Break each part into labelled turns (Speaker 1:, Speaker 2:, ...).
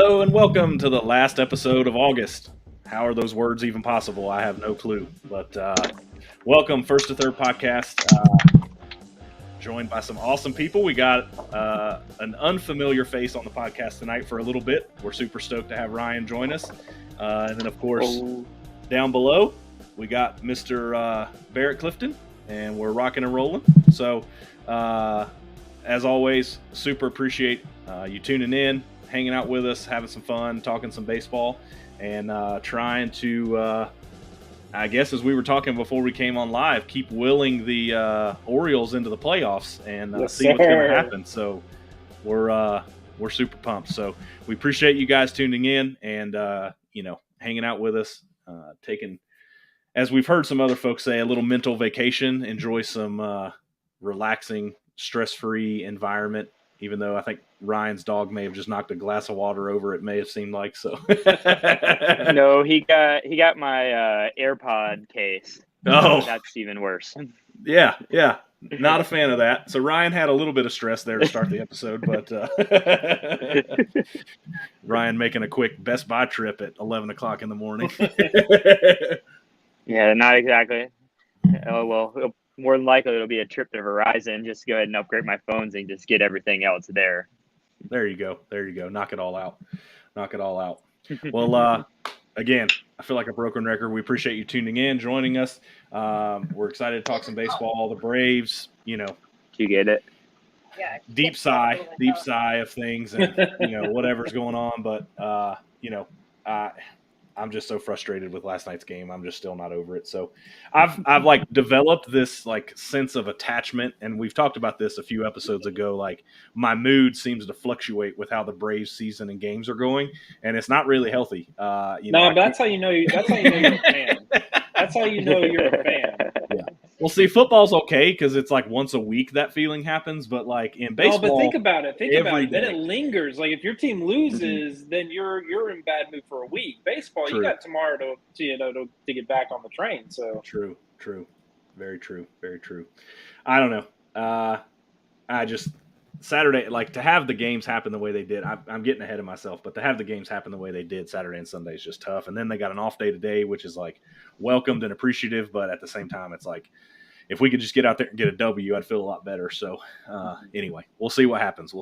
Speaker 1: Hello and welcome to the last episode of August. How are those words even possible? I have no clue. But welcome, First to Third podcast. Joined by some awesome people. We got an unfamiliar face on the podcast tonight for a little bit. We're super stoked to have Ryan join us. And then, of course, down below, we got Mr. Barrett Clifton, and we're rocking and rolling. So, as always, super appreciate you tuning in, hanging out with us, having some fun, talking some baseball, and trying to, I guess as we were talking before we came on live, keep willing the Orioles into the playoffs and see what's going to happen. So we're super pumped. So we appreciate you guys tuning in and, hanging out with us, taking, as we've heard some other folks say, a little mental vacation, enjoy some relaxing, stress-free environment, even though I think Ryan's dog may have just knocked a glass of water over, it may have seemed like. So
Speaker 2: No, he got my AirPod case.
Speaker 1: Oh,
Speaker 2: that's even worse.
Speaker 1: Yeah. Not a fan of that. So Ryan had a little bit of stress there to start the episode, but Ryan making a quick Best Buy trip at 11 o'clock in the morning.
Speaker 2: Yeah, not exactly. Oh, well, more than likely it'll be a trip to Verizon. Just go ahead and upgrade my phones and just get everything else there.
Speaker 1: There you go. Knock it all out. Well, again, I feel like a broken record. We appreciate you tuning in, joining us. We're excited to talk some baseball. The Braves,
Speaker 2: Do you get it?
Speaker 1: Deep sigh of things and, whatever's going on. But, I'm just so frustrated with last night's game. I'm just still not over it. So I've like developed this like sense of attachment, and we've talked about this a few episodes ago. Like my mood seems to fluctuate with how the Braves season and games are going, and it's not really healthy.
Speaker 3: But that's how you know you're a fan. That's how you know you're a fan.
Speaker 1: Yeah. Well, see, football's okay because it's like once a week that feeling happens, but like in baseball,
Speaker 3: but think about it. Then
Speaker 1: it
Speaker 3: lingers. Like if your team loses, then you're in bad mood for a week. Baseball,
Speaker 1: True.
Speaker 3: You got tomorrow to get back on the train. So
Speaker 1: true, very true. I don't know. I just Saturday, like to have the games happen the way they did. I'm getting ahead of myself, but to have the games happen the way they did Saturday and Sunday is just tough. And then they got an off day today, which is like welcomed and appreciative, but at the same time, it's like if we could just get out there and get a W, I'd feel a lot better. So anyway, we'll see what happens.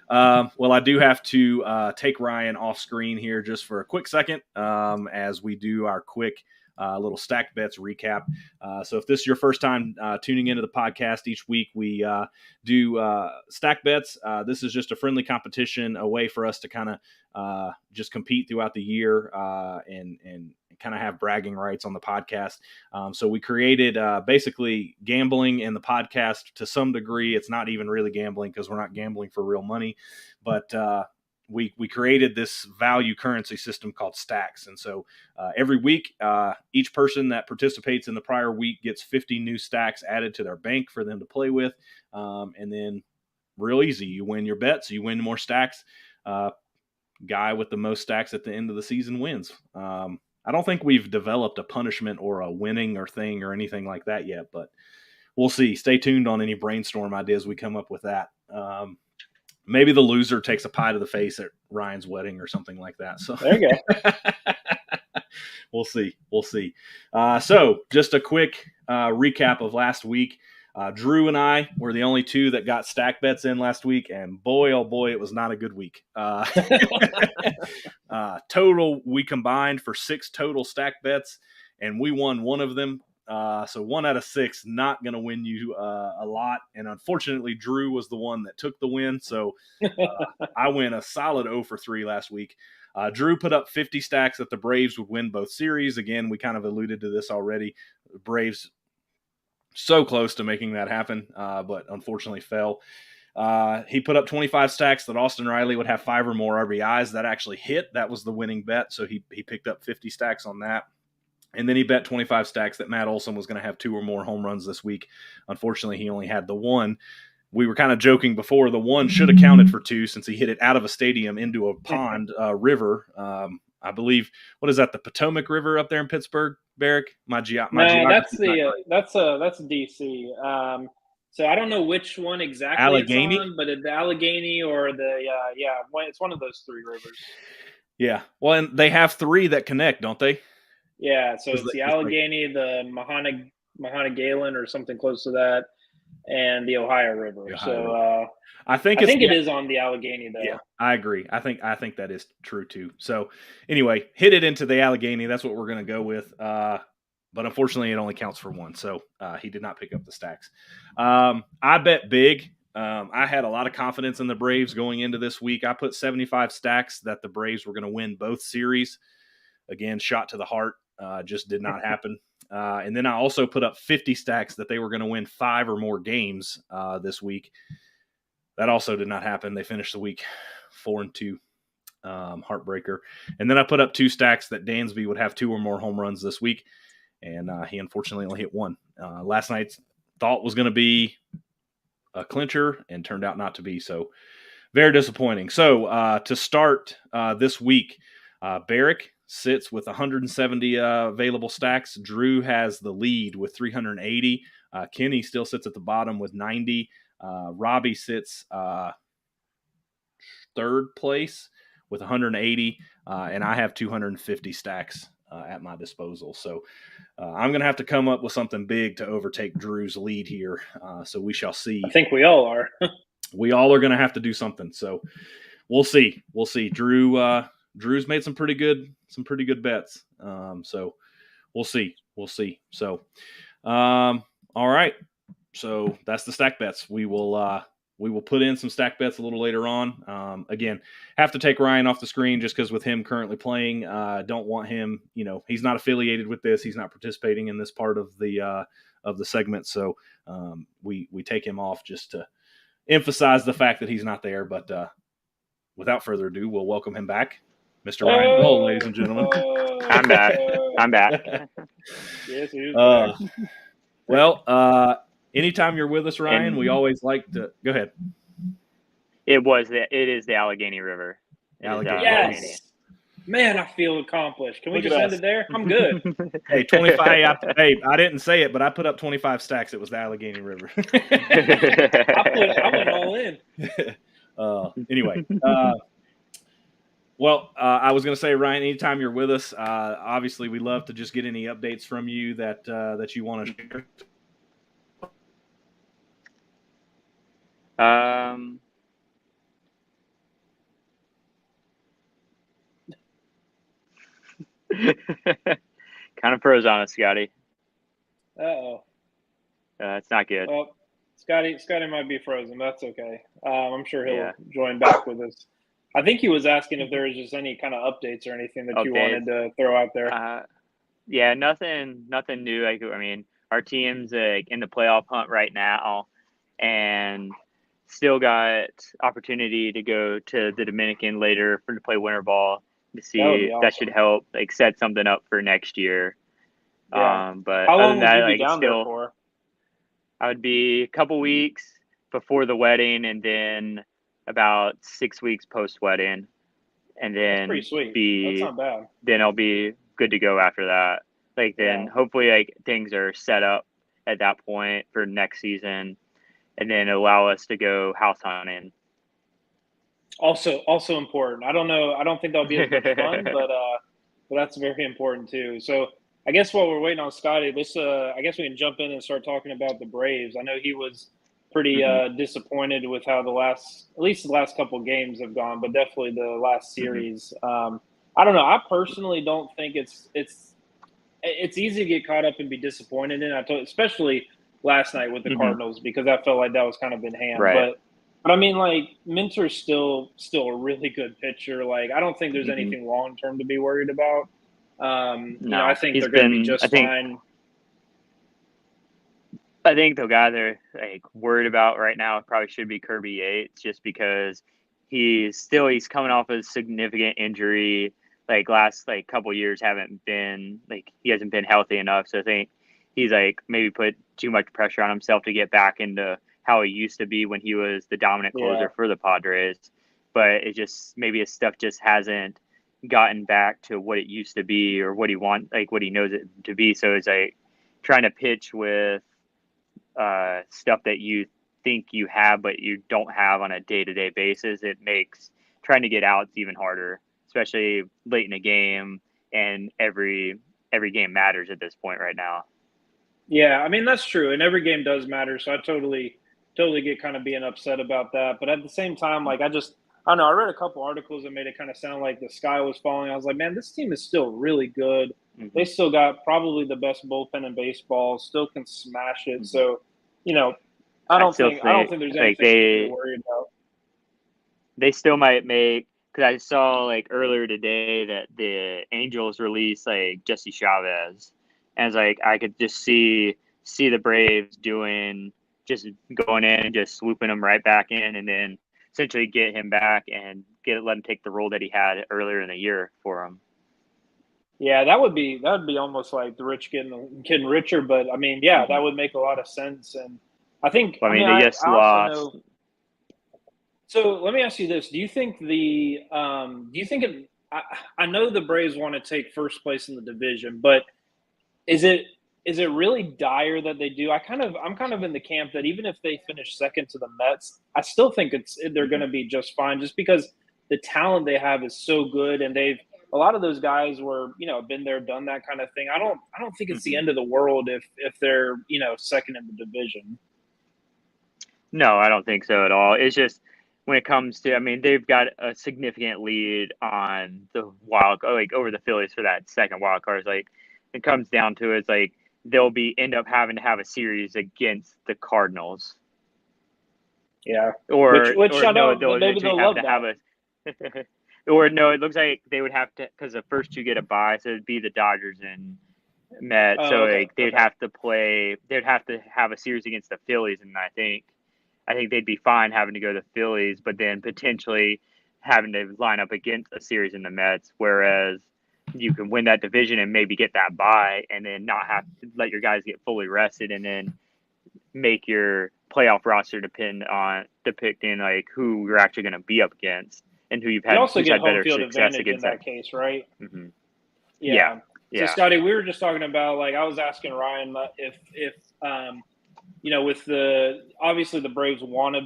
Speaker 1: Well, I do have to take Ryan off screen here just for a quick second as we do our quick little stacked bets recap. So if this is your first time tuning into the podcast, each week we do stack bets. This is just a friendly competition, a way for us to kind of just compete throughout the year and kind of have bragging rights on the podcast. So we created basically gambling in the podcast to some degree. It's not even really gambling because we're not gambling for real money, but we created this value currency system called stacks. And so every week, each person that participates in the prior week gets 50 new stacks added to their bank for them to play with. And then real easy, you win your bets, you win more stacks. Guy with the most stacks at the end of the season wins. I don't think we've developed a punishment or a winning or thing or anything like that yet, but we'll see. Stay tuned on any brainstorm ideas we come up with that. Maybe the loser takes a pie to the face at Ryan's wedding or something like that. So
Speaker 3: there you go.
Speaker 1: We'll see. So just a quick recap of last week. Drew and I were the only two that got stack bets in last week, and boy, oh boy, it was not a good week. Total, we combined for 6 total stack bets, and we won one of them. So 1 out of 6, not going to win you a lot. And unfortunately, Drew was the one that took the win. So I went a solid 0 for 3 last week. Drew put up 50 stacks that the Braves would win both series. Again, we kind of alluded to this already. The Braves so close to making that happen, but unfortunately fell. He put up 25 stacks that Austin Riley would have 5 or more RBIs. That actually hit. That was the winning bet. So he picked up 50 stacks on that. And then he bet 25 stacks that Matt Olson was going to have 2 or more home runs this week. Unfortunately, he only had the 1. We were kind of joking before, the 1 should have counted for 2 since he hit it out of a stadium into a pond, river. I believe, what is that, the Potomac River up there in Pittsburgh, Barrick?
Speaker 3: That's DC. So I don't know which one exactly it's
Speaker 1: Allegheny?
Speaker 3: on, but the Allegheny or the it's one of those three rivers.
Speaker 1: Yeah. Well, and they have 3 that connect, don't they?
Speaker 3: Yeah, so it's the
Speaker 1: It's like
Speaker 3: Allegheny, the Mahonogalen or something close to that, and the Ohio River.
Speaker 1: the Ohio
Speaker 3: So
Speaker 1: River. I think
Speaker 3: I
Speaker 1: it's
Speaker 3: think it is on the Allegheny though.
Speaker 1: Yeah, I agree. I think that is true too. So anyway, hit it into the Allegheny. That's what we're going to go with. But unfortunately, it only counts for 1. So he did not pick up the stacks. I bet big. I had a lot of confidence in the Braves going into this week. I put 75 stacks that the Braves were going to win both series. Again, shot to the heart. Just did not happen. And then I also put up 50 stacks that they were going to win 5 or more games this week. That also did not happen. They finished the week 4-2. Heartbreaker. And then I put up 2 stacks that Dansby would have 2 or more home runs this week. And he unfortunately only hit 1. Last night's thought was going to be a clincher and turned out not to be. So very disappointing. So to start this week, Barrick sits with 170 available stacks. Drew has the lead with 380. Kenny still sits at the bottom with 90. Robbie sits third place with 180, and I have 250 stacks at my disposal. So I'm going to have to come up with something big to overtake Drew's lead here. So we shall see.
Speaker 3: I think we all are.
Speaker 1: We all are going to have to do something. So we'll see. We'll see. Drew's made some pretty good bets. So we'll see. We'll see. So all right. So that's the stack bets. We will put in some stack bets a little later on. Again, have to take Ryan off the screen just because with him currently playing, don't want him. He's not affiliated with this. He's not participating in this part of the segment. So we take him off just to emphasize the fact that he's not there. But without further ado, we'll welcome him back, Mr. Ryan Bull, ladies and gentlemen.
Speaker 2: I'm back.
Speaker 3: Yes, he is back.
Speaker 1: Well, anytime you're with us, Ryan, we always like to go ahead.
Speaker 2: It is the Allegheny River.
Speaker 1: Allegheny.
Speaker 3: Yes. Man, I feel accomplished. Can we just end it there? I'm good.
Speaker 1: Hey, 25. Hey, I didn't say it, but I put up 25 stacks. It was the Allegheny River.
Speaker 3: I went all in.
Speaker 1: Anyway, I was going to say, Ryan, anytime you're with us, obviously we love to just get any updates from you that you want to share.
Speaker 2: Kind of froze on us, Scotty.
Speaker 3: Uh-oh.
Speaker 2: It's not good.
Speaker 3: Well, Scotty might be frozen. That's okay. I'm sure he'll join back with us. I think he was asking if there was just any kind of updates or anything that you wanted to throw out there.
Speaker 2: Yeah, nothing new. Our team's in the playoff hunt right now, and still got opportunity to go to the Dominican later to play winter ball to see
Speaker 3: awesome.
Speaker 2: That should help set something up for next year.
Speaker 3: Yeah.
Speaker 2: But
Speaker 3: how
Speaker 2: other
Speaker 3: long
Speaker 2: than that,
Speaker 3: would you be down there for?
Speaker 2: I would be a couple weeks before the wedding, and then about 6 weeks post wedding, and then
Speaker 3: that's pretty sweet. That's not bad.
Speaker 2: Then I'll be good to go after that. Hopefully things are set up at that point for next season, and then allow us to go house hunting.
Speaker 3: Also important. I don't know. I don't think that'll be as much fun, but that's very important too. So I guess while we're waiting on Scotty, I guess we can jump in and start talking about the Braves. I know he was pretty disappointed with how at least the last couple of games have gone, but definitely the last series. I don't know. I personally don't think it's easy to get caught up and be disappointed in. Especially last night with the Cardinals, because I felt like that was kind of in hand.
Speaker 2: Right.
Speaker 3: But I mean, like, Minter's still a really good pitcher. Like, I don't think there's anything long term to be worried about.
Speaker 2: No,
Speaker 3: I think they're going to be just fine.
Speaker 2: I think the guy they're worried about right now probably should be Kirby Yates, just because he's coming off a significant injury. Last couple years haven't been he hasn't been healthy enough. So I think he's maybe put too much pressure on himself to get back into how he used to be when he was the dominant closer for the Padres. But it just maybe his stuff just hasn't gotten back to what it used to be or what he knows it to be. So it's trying to pitch with stuff that you think you have but you don't have on a day-to-day basis, it makes trying to get outs even harder, especially late in a game, and every game matters at this point right now.
Speaker 3: Yeah, I mean that's true, and every game does matter. So I totally get kind of being upset about that. But at the same time, like I don't know. I read a couple articles that made it kind of sound like the sky was falling. I was like, man, this team is still really good.
Speaker 2: Mm-hmm.
Speaker 3: They still got probably the best bullpen in baseball. Still can smash it.
Speaker 2: Mm-hmm.
Speaker 3: So, I don't think there's anything to worry about.
Speaker 2: They still might make, because I saw like earlier today that the Angels released like Jesse Chavez, and it's like I could just see the Braves just going in and just swooping him right back in, and then essentially get him back and let him take the role that he had earlier in the year for him.
Speaker 3: Yeah, that would be almost like the rich getting richer. But I mean, yeah, that would make a lot of sense. And I think
Speaker 2: they just lost.
Speaker 3: Also know, so let me ask you this: do you think I know the Braves want to take first place in the division, but is it really dire that they do? I'm kind of in the camp that even if they finish second to the Mets, I still think they're going to be just fine, just because the talent they have is so good, and a lot of those guys were, been there, done that kind of thing. I don't think it's the end of the world if they're, second in the division.
Speaker 2: No, I don't think so at all. It's just when it comes to, I mean, they've got a significant lead on the over the Phillies for that second wild card. It's like it comes down to it's like they'll end up having to have a series against the Cardinals.
Speaker 3: Yeah,
Speaker 2: or
Speaker 3: I
Speaker 2: no,
Speaker 3: they'll
Speaker 2: eventually have to have a. Or no, it looks like they would have to, because the first two get a bye, so it'd be the Dodgers and Mets.
Speaker 3: Oh,
Speaker 2: so
Speaker 3: okay.
Speaker 2: like they'd have to have a series against the Phillies, and I think they'd be fine having to go to the Phillies, but then potentially having to line up against a series in the Mets. Whereas you can win that division and maybe get that bye, and then not have to let your guys get fully rested, and then make your playoff roster depicting like who you're actually going to be up against and who you've had.
Speaker 3: You also get
Speaker 2: home
Speaker 3: field advantage in that case, right?
Speaker 2: Mm-hmm.
Speaker 3: Yeah. So Scotty, we were just talking about, like, I was asking Ryan if with obviously the Braves want to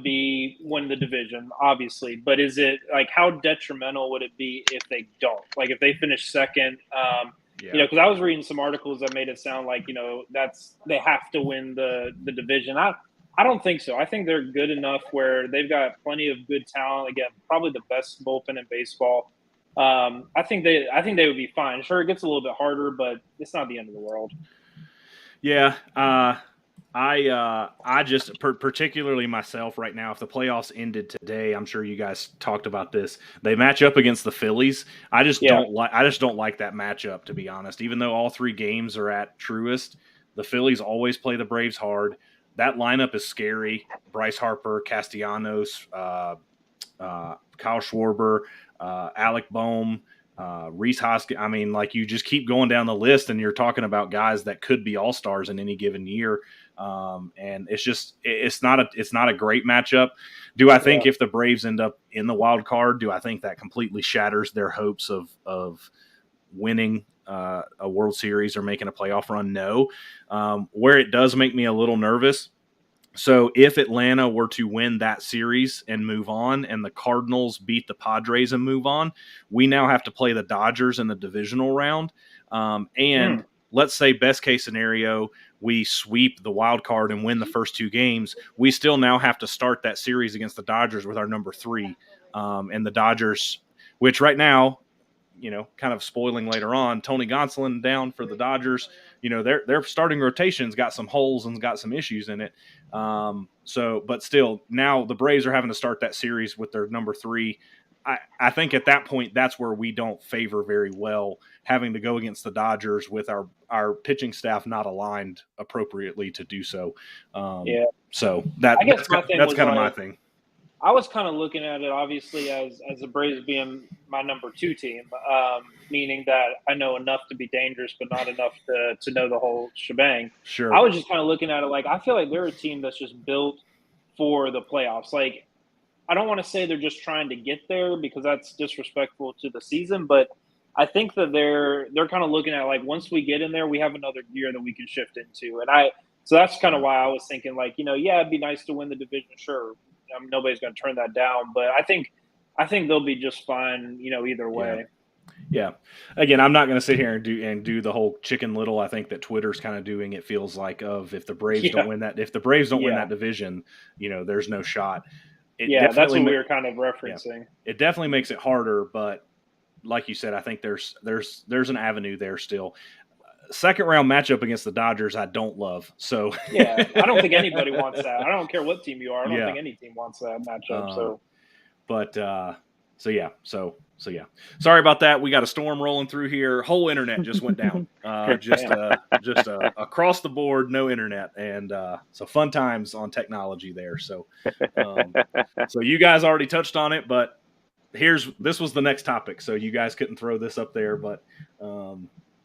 Speaker 3: win the division, obviously, but is it like how detrimental would it be if they don't? Like if they finish second, because I was reading some articles that made it sound like they have to win the division. I don't think so. I think they're good enough where they've got plenty of good talent. Again, probably the best bullpen in baseball. I think they would be fine. Sure, it gets a little bit harder, but it's not the end of the world.
Speaker 1: Yeah. I just particularly myself right now, if the playoffs ended today, I'm sure you guys talked about this. They match up against the Phillies. I just don't like that matchup, to be honest. Even though all three games are at Truist, the Phillies always play the Braves hard. That lineup is scary. Bryce Harper, Castellanos, Kyle Schwarber, Alec Boehm, Reese Hoskins. I mean, like, you just keep going down the list, and you're talking about guys that could be all-stars in any given year. And it's not a great matchup. Do I think if the Braves end up in the wild card, do I think that completely shatters their hopes of winning a World Series or making a playoff run? No. Where it does make me a little nervous. So if Atlanta were to win that series and move on, and the Cardinals beat the Padres and move on, we now have to play the Dodgers in the divisional round. Let's say best case scenario, we sweep the wild card and win the first two games. We still now have to start that series against the Dodgers with our number 3. And the Dodgers, which right now, kind of spoiling later on, Tony Gonsolin down for the Dodgers. Their starting rotation's got some holes and got some issues in it. But still, now the Braves are having to start that series with their number 3. I think at that point, that's where we don't favor very well, having to go against the Dodgers with our pitching staff not aligned appropriately to do so. So that's kind of my thing.
Speaker 3: I was kind of looking at it, obviously, as the Braves being my number 2 team, meaning that I know enough to be dangerous, but not enough to know the whole shebang.
Speaker 1: Sure.
Speaker 3: I was just kind of looking at it like, I feel like they're a team that's just built for the playoffs. Like, I don't want to say they're just trying to get there, because that's disrespectful to the season, but I think that they're kind of looking at, like, once we get in there, we have another gear that we can shift into. And So that's kind of why I was thinking, like, yeah, it'd be nice to win the division. Sure, nobody's going to turn that down, but I think they'll be just fine, either way.
Speaker 1: Yeah. Again, I'm not going to sit here and do the whole Chicken Little. I think that Twitter's kind of doing, it feels like, of if the Braves don't win that division, there's no shot.
Speaker 3: That's what we were kind of referencing.
Speaker 1: It definitely makes it harder, but like you said, I think there's an avenue there still. Second round matchup against the Dodgers, I don't love. So
Speaker 3: I don't think anybody wants that. I don't care what team you are. I don't think any team wants that matchup. So yeah. Sorry about that. We got a storm rolling through here. Whole internet just went down. Just across the board, no internet, and so fun times on technology there. So, so you guys already touched on it, but this was the next topic. So you guys couldn't throw this up there, but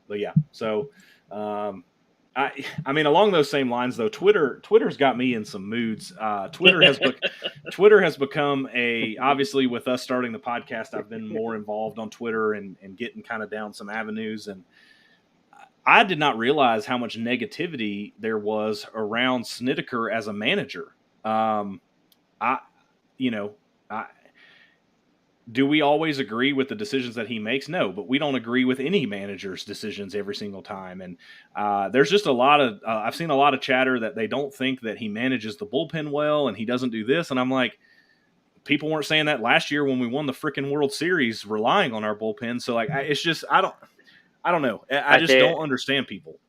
Speaker 3: yeah. So, I mean, along those same lines, though, Twitter's got me in some moods. Twitter has become obviously, with us starting the podcast, I've been more involved on Twitter and getting kind of down some avenues. And I did not realize how much negativity there was around Snedeker as a manager. Do we always agree with the decisions that he makes? No, but we don't agree with any manager's decisions every single time. And there's just a lot of I've seen a lot of chatter that they don't think that he manages the bullpen well and he doesn't do this. And I'm like, people weren't saying that last year when we won the freaking World Series relying on our bullpen. So like, it's just I don't know. I just don't understand people.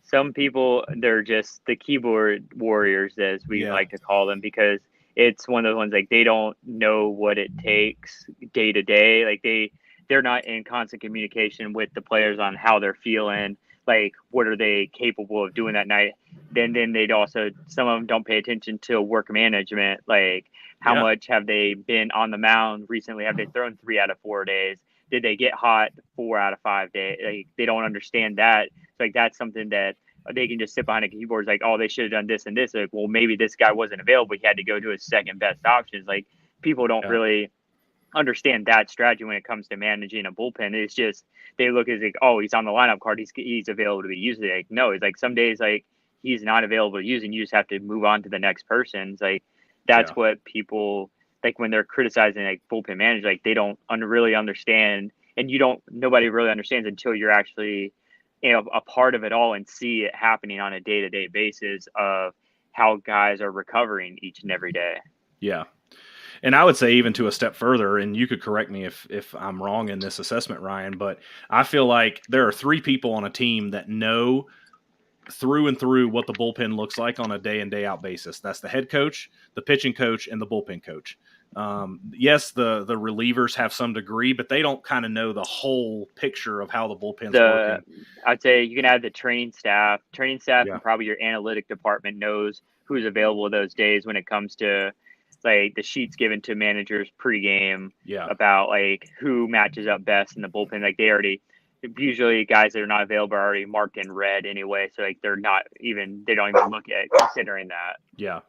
Speaker 2: Some people, they're just the keyboard warriors, as we like to call them, because it's one of those ones, like, they don't know what it takes day to day. Like, they're not in constant communication with the players on how they're feeling. Like, what are they capable of doing that night? Then they'd also, some of them don't pay attention to work management. Like, how much have they been on the mound recently? Have they thrown 3 out of 4 days? Did they get hot 4 out of 5 days? Like, they don't understand that. So, like, that's something that they can just sit behind a keyboard, like, oh, they should have done this and this. Like, well, maybe this guy wasn't available. He had to go to his second best options. Like, people don't really understand that strategy when it comes to managing a bullpen. It's just, they look as like, oh, he's on the lineup card. He's available to be used. Like, no, it's like some days, like, he's not available to use and you just have to move on to the next person. It's like, that's what people, like, when they're criticizing, like, bullpen managers, like, they don't really understand. And nobody really understands until you're actually, a part of it all and see it happening on a day-to-day basis of how guys are recovering each and every day.
Speaker 1: Yeah. And I would say even to a step further, and you could correct me if I'm wrong in this assessment, Ryan, but I feel like there are 3 people on a team that know through and through what the bullpen looks like on a day in, day out basis. That's the head coach, the pitching coach, and the bullpen coach. Yes, the relievers have some degree, but they don't kind of know the whole picture of how the bullpen's working.
Speaker 2: I'd say you can add the training staff, and probably your analytic department knows who's available those days when it comes to, like, the sheets given to managers pregame about, like, who matches up best in the bullpen. Like, usually guys that are not available are already marked in red anyway. So, like, they don't even look at considering that.
Speaker 1: Yeah.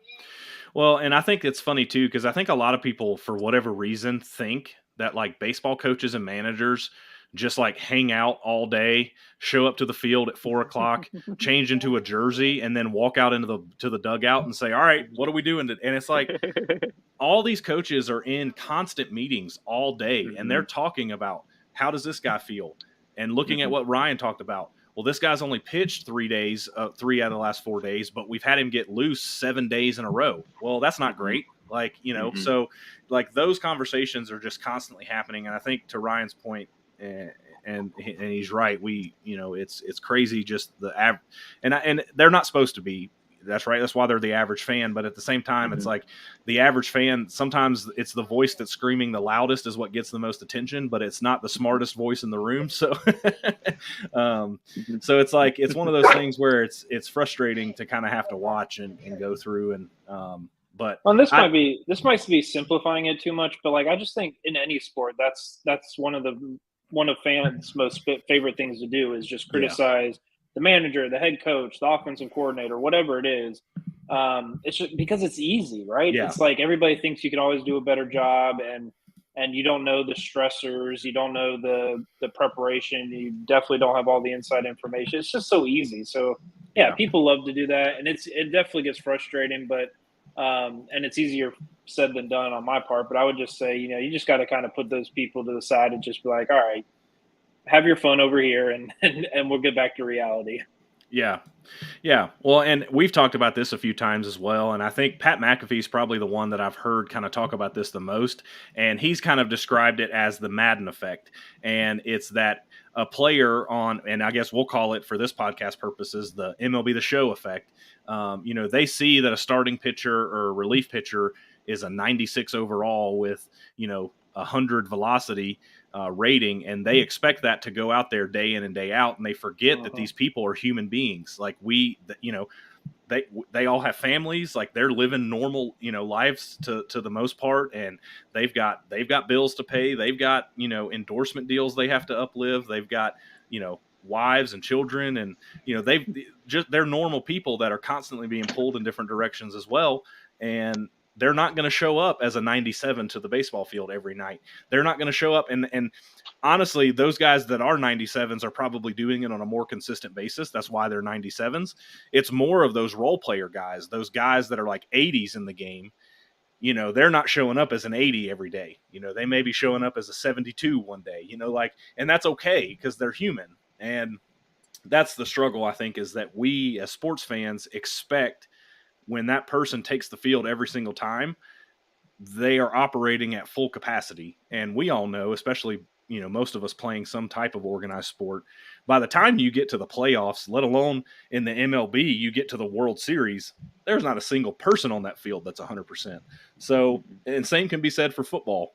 Speaker 1: Well, and I think it's funny too, because I think a lot of people, for whatever reason, think that, like, baseball coaches and managers just, like, hang out all day, show up to the field at 4:00, change into a jersey, and then walk out into the dugout and say, all right, what are we doing? And it's like, all these coaches are in constant meetings all day, and they're talking about, how does this guy feel? And looking at what Ryan talked about. Well, this guy's only pitched 3 days, 3 out of the last 4 days, but we've had him get loose 7 days in a row. Well, that's not great. Like, so, like, those conversations are just constantly happening. And I think, to Ryan's point, and he's right, it's crazy, just the average, and they're not supposed to be. That's right. That's why they're the average fan. But at the same time, it's like the average fan, sometimes it's the voice that's screaming the loudest is what gets the most attention, but it's not the smartest voice in the room. So, so it's like, it's one of those things where it's frustrating to kind of have to watch and go through. And, but
Speaker 3: this might be simplifying it too much, but, like, I just think in any sport, that's one of fans' most favorite things to do is just criticize the manager, the head coach, the offensive coordinator, whatever it is. It's just because it's easy, right?
Speaker 1: Yeah.
Speaker 3: It's like everybody thinks you can always do a better job, and you don't know the stressors, you don't know the preparation, you definitely don't have all the inside information. It's just so easy. So Yeah, people love to do that, and it definitely gets frustrating, but and it's easier said than done on my part. But I would just say, you just got to kind of put those people to the side and just be like, all right, have your fun over here, and we'll get back to reality.
Speaker 1: Yeah. Yeah. Well, and we've talked about this a few times as well. And I think Pat McAfee's probably the one that I've heard kind of talk about this the most. And he's kind of described it as the Madden effect. And it's that a player on, and I guess we'll call it for this podcast purposes, the MLB The Show effect. They see that a starting pitcher or a relief pitcher is a 96 overall with, 100 velocity rating, and they expect that to go out there day in and day out, and they forget that these people are human beings. Like they all have families, like they're living normal, lives to the most part, and they've got bills to pay, they've got endorsement deals they have to uplive, they've got wives and children, and they're normal people that are constantly being pulled in different directions as well, and they're not going to show up as a 97 to the baseball field every night. They're not going to show up. And honestly, those guys that are 97s are probably doing it on a more consistent basis. That's why they're 97s. It's more of those role player guys, those guys that are like 80s in the game. They're not showing up as an 80 every day. They may be showing up as a 72 one day, and that's okay because they're human. And that's the struggle, I think, is that we as sports fans expect when that person takes the field every single time, they are operating at full capacity. And we all know, especially, most of us playing some type of organized sport, by the time you get to the playoffs, let alone in the MLB, you get to the World Series, there's not a single person on that field that's 100%. So, and same can be said for football.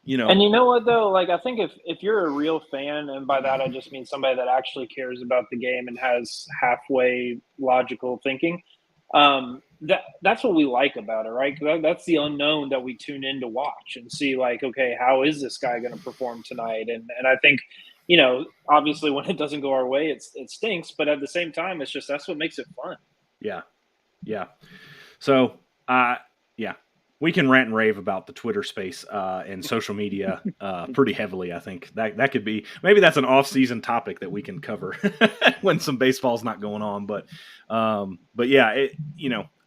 Speaker 3: And you know what though? Like I think if you're a real fan, and by that I just mean somebody that actually cares about the game and has halfway logical thinking, that's what we like about it, right? That's the unknown that we tune in to watch and see, like, okay, how is this guy going to perform tonight? And I think, obviously when it doesn't go our way, it stinks. But at the same time, it's just that's what makes it fun.
Speaker 1: Yeah, yeah. So, yeah. We can rant and rave about the Twitter space and social media pretty heavily. I think that could be, maybe that's an off-season topic that we can cover when some baseball's not going on. But yeah,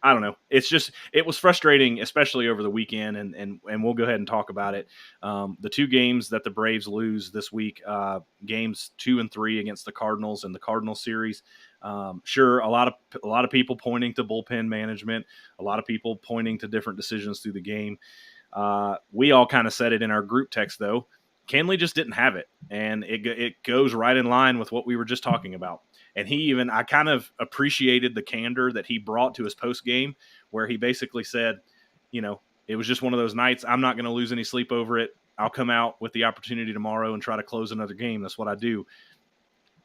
Speaker 1: I don't know. It's just, it was frustrating, especially over the weekend, and we'll go ahead and talk about it. The two games that the Braves lose this week, games 2 and 3 against the Cardinals in the Cardinals series. Sure, a lot of people pointing to bullpen management, a lot of people pointing to different decisions through the game. We all kind of said it in our group text, though. Kenley just didn't have it, and it goes right in line with what we were just talking about. And I kind of appreciated the candor that he brought to his post game, where he basically said, it was just one of those nights. I'm not going to lose any sleep over it. I'll come out with the opportunity tomorrow and try to close another game. That's what I do.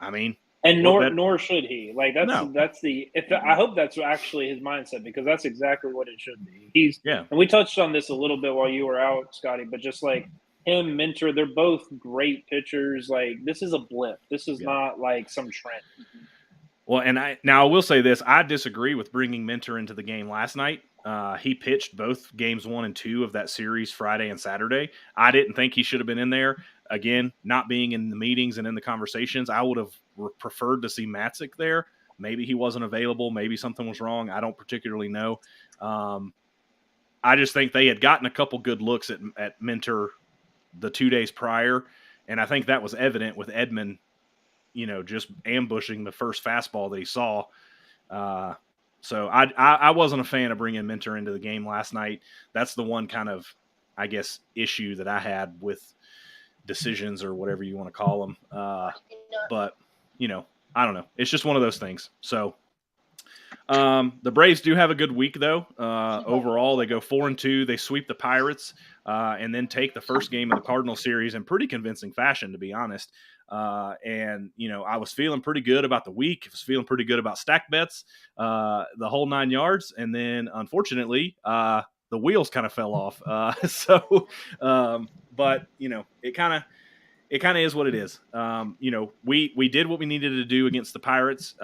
Speaker 1: I mean,
Speaker 3: and nor should he. Like I hope that's actually his mindset, because that's exactly what it should be. And we touched on this a little bit while you were out, Scotty, but just like him, Minter, they're both great pitchers. Like this is a blip. This is not like some trend.
Speaker 1: Well, and I will say this: I disagree with bringing Minter into the game last night. He pitched both games 1 and 2 of that series Friday and Saturday. I didn't think he should have been in there. Again, not being in the meetings and in the conversations, I would have preferred to see Matzik there. Maybe he wasn't available. Maybe something was wrong. I don't particularly know. I just think they had gotten a couple good looks at Minter the 2 days prior, and I think that was evident with Edman, just ambushing the first fastball that he saw. So I wasn't a fan of bringing Minter into the game last night. That's the one kind of, I guess, issue that I had with decisions or whatever you want to call them. But, I don't know. It's just one of those things. So the Braves do have a good week, though. Overall, they go 4 and 2. They sweep the Pirates and then take the first game of the Cardinal series in pretty convincing fashion, to be honest. And I was feeling pretty good about the week. I was feeling pretty good about stack bets, the whole 9 yards. And then, unfortunately, the wheels kind of fell off. But it kind of is what it is. We did what we needed to do against the Pirates.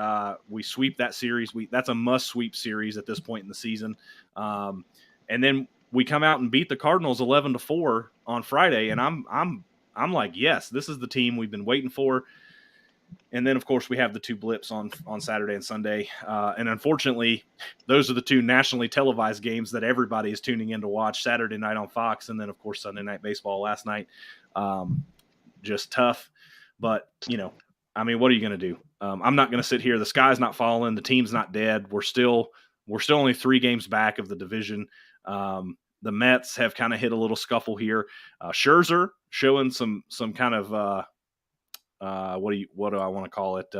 Speaker 1: We sweep that series. That's a must sweep series at this point in the season. And then we come out and beat the Cardinals 11-4 on Friday. And I'm like, yes, this is the team we've been waiting for. And then, of course, we have the 2 blips on Saturday and Sunday. And unfortunately, those are the 2 nationally televised games that everybody is tuning in to watch. Saturday night on Fox, and then, of course, Sunday Night Baseball last night. Just tough. But, I mean, what are you going to do? I'm not going to sit here. The sky's not falling. The team's not dead. We're still only 3 games back of the division. The Mets have kind of hit a little scuffle here. Scherzer showing some kind of what do I want to call it?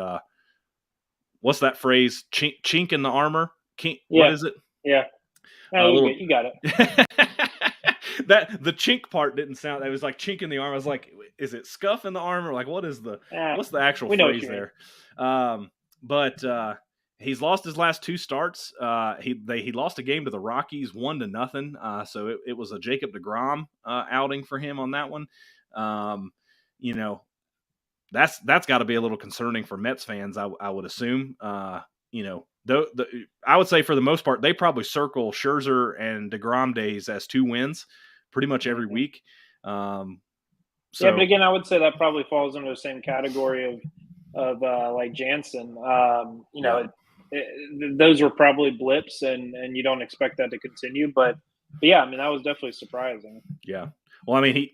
Speaker 1: What's that phrase? Chink in the armor? What is it?
Speaker 3: Yeah. You got it.
Speaker 1: That the chink part didn't sound. It was like chink in the armor. I was like, is it scuff in the armor? Like, what's the actual phrase there? But he's lost his last 2 starts. He lost a game to the Rockies 1-0. So it was a Jacob deGrom outing for him on that one. That's got to be a little concerning for Mets fans, I would assume. I would say for the most part, they probably circle Scherzer and deGrom days as 2 wins pretty much every week. But
Speaker 3: again, I would say that probably falls into the same category of like Jansen. Those were probably blips, and you don't expect that to continue. But yeah, I mean, that was definitely surprising.
Speaker 1: Yeah. Well, I mean,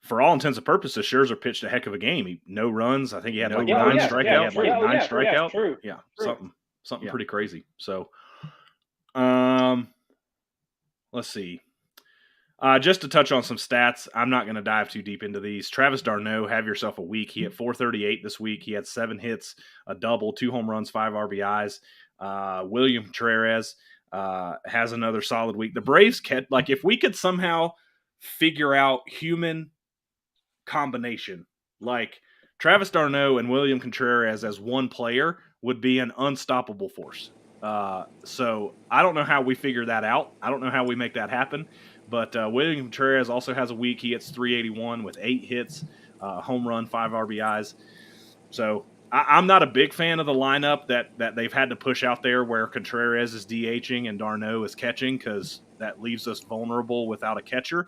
Speaker 1: for all intents and purposes, Scherzer pitched a heck of a game. No runs. I think he had 9 strikeouts. 9 strikeouts.
Speaker 3: True.
Speaker 1: Yeah, something pretty crazy. So, let's see. Just to touch on some stats, I'm not going to dive too deep into these. Travis d'Arnaud, have yourself a week. He had 438 this week. He had 7 hits, a double, 2 home runs, 5 RBIs. William Contreras has another solid week. The Braves if we could somehow figure out human combination, like Travis d'Arnaud and William Contreras as one player would be an unstoppable force. So I don't know how we figure that out. I don't know how we make that happen. But William Contreras also has a week. He hits 381 with 8 hits, home run, 5 RBIs. So I'm not a big fan of the lineup that they've had to push out there where Contreras is DHing and d'Arnaud is catching, because that leaves us vulnerable without a catcher.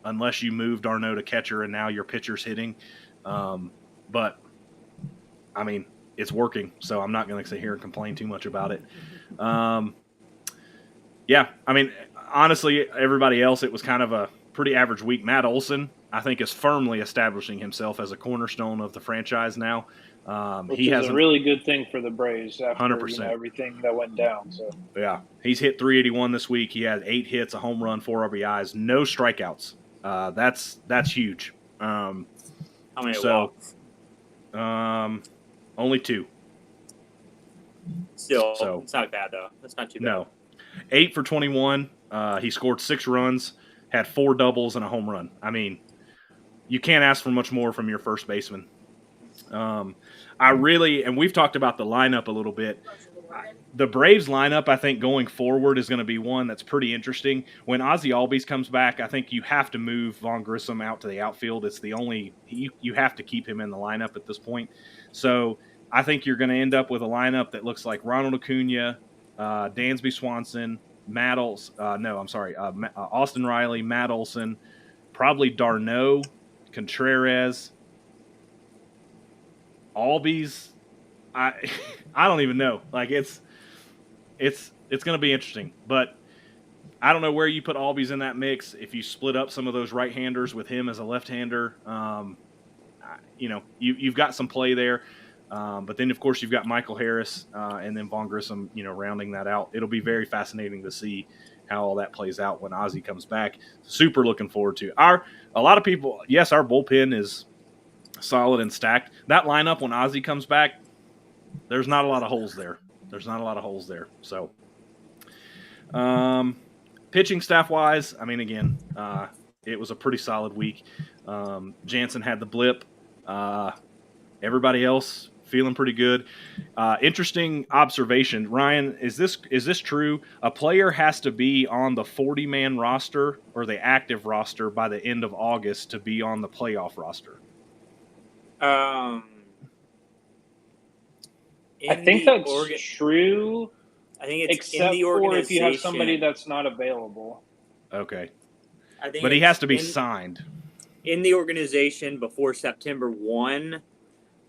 Speaker 1: Unless you move d'Arnaud to catcher and now your pitcher's hitting. But, I mean, it's working, so I'm not going to sit here and complain too much about it. Yeah, I mean, honestly, everybody else, it was kind of a pretty average week. Matt Olson, I think, is firmly establishing himself as a cornerstone of the franchise now.
Speaker 3: Which is a really good thing for the Braves after
Speaker 1: 100%.
Speaker 3: Everything that went down. So
Speaker 1: yeah, he's hit 381 this week. He had 8 hits, a home run, 4 RBIs, no strikeouts. That's huge.
Speaker 2: How many walks?
Speaker 1: Only 2.
Speaker 2: Still, it's not bad though. That's not too bad.
Speaker 1: No, 8 for 21. He scored 6 runs, had 4 doubles and a home run. I mean, you can't ask for much more from your first baseman. And we've talked about the lineup a little bit. The Braves lineup, I think, going forward is going to be one that's pretty interesting. When Ozzie Albies comes back, I think you have to move Vaughn Grissom out to the outfield. It's the only you have to keep him in the lineup at this point. So I think you're going to end up with a lineup that looks like Ronald Acuna, Dansby Swanson, Austin Riley, Matt Olson, probably d'Arnaud, Contreras, Albies. I don't even know. Like it's going to be interesting, but I don't know where you put Albies in that mix. If you split up some of those right-handers with him as a left-hander, you've got some play there. But then, of course, you've got Michael Harris and then Vaughn Grissom, rounding that out. It'll be very fascinating to see how all that plays out when Ozzie comes back. Super looking forward to a lot of people. Yes, our bullpen is solid and stacked. That lineup when Ozzie comes back, there's not a lot of holes there. So, pitching staff wise, I mean, again, it was a pretty solid week. Jansen had the blip. Everybody else feeling pretty good. Interesting observation, Ryan. Is this true? A player has to be on the 40-man roster or the active roster by the end of August to be on the playoff roster.
Speaker 3: I think that's true.
Speaker 2: I think it's
Speaker 3: except
Speaker 2: in the organization.
Speaker 3: For if you have somebody that's not available.
Speaker 1: Okay. But he has to be signed.
Speaker 2: In the organization before September 1,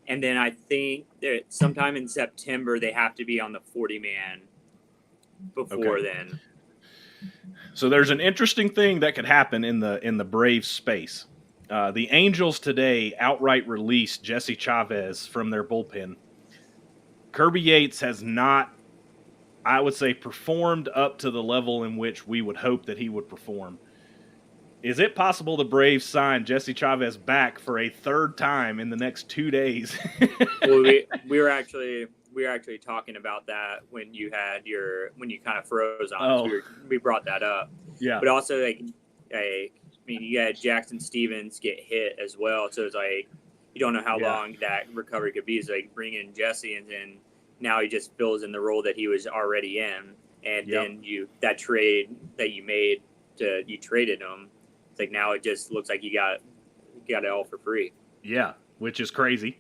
Speaker 2: And then I think that sometime in September they have to be on the 40-man before then.
Speaker 1: So there's an interesting thing that could happen in the Braves space. The Angels today outright released Jesse Chavez from their bullpen. Kirby Yates has not, I would say, performed up to the level in which we would hope that he would perform. Is it possible the Braves sign Jesse Chavez back for a third time in the next 2 days?
Speaker 2: Well, we were actually talking about that when you kind of froze on us. We brought that up.
Speaker 1: Yeah.
Speaker 2: But also you had Jackson Stevens get hit as well, so it's like you don't know how long that recovery could be. It's like bring in Jesse, and then now he just fills in the role that he was already in, and then that trade that you made you traded him. It's like now it just looks like you got it all for free.
Speaker 1: Yeah, which is crazy.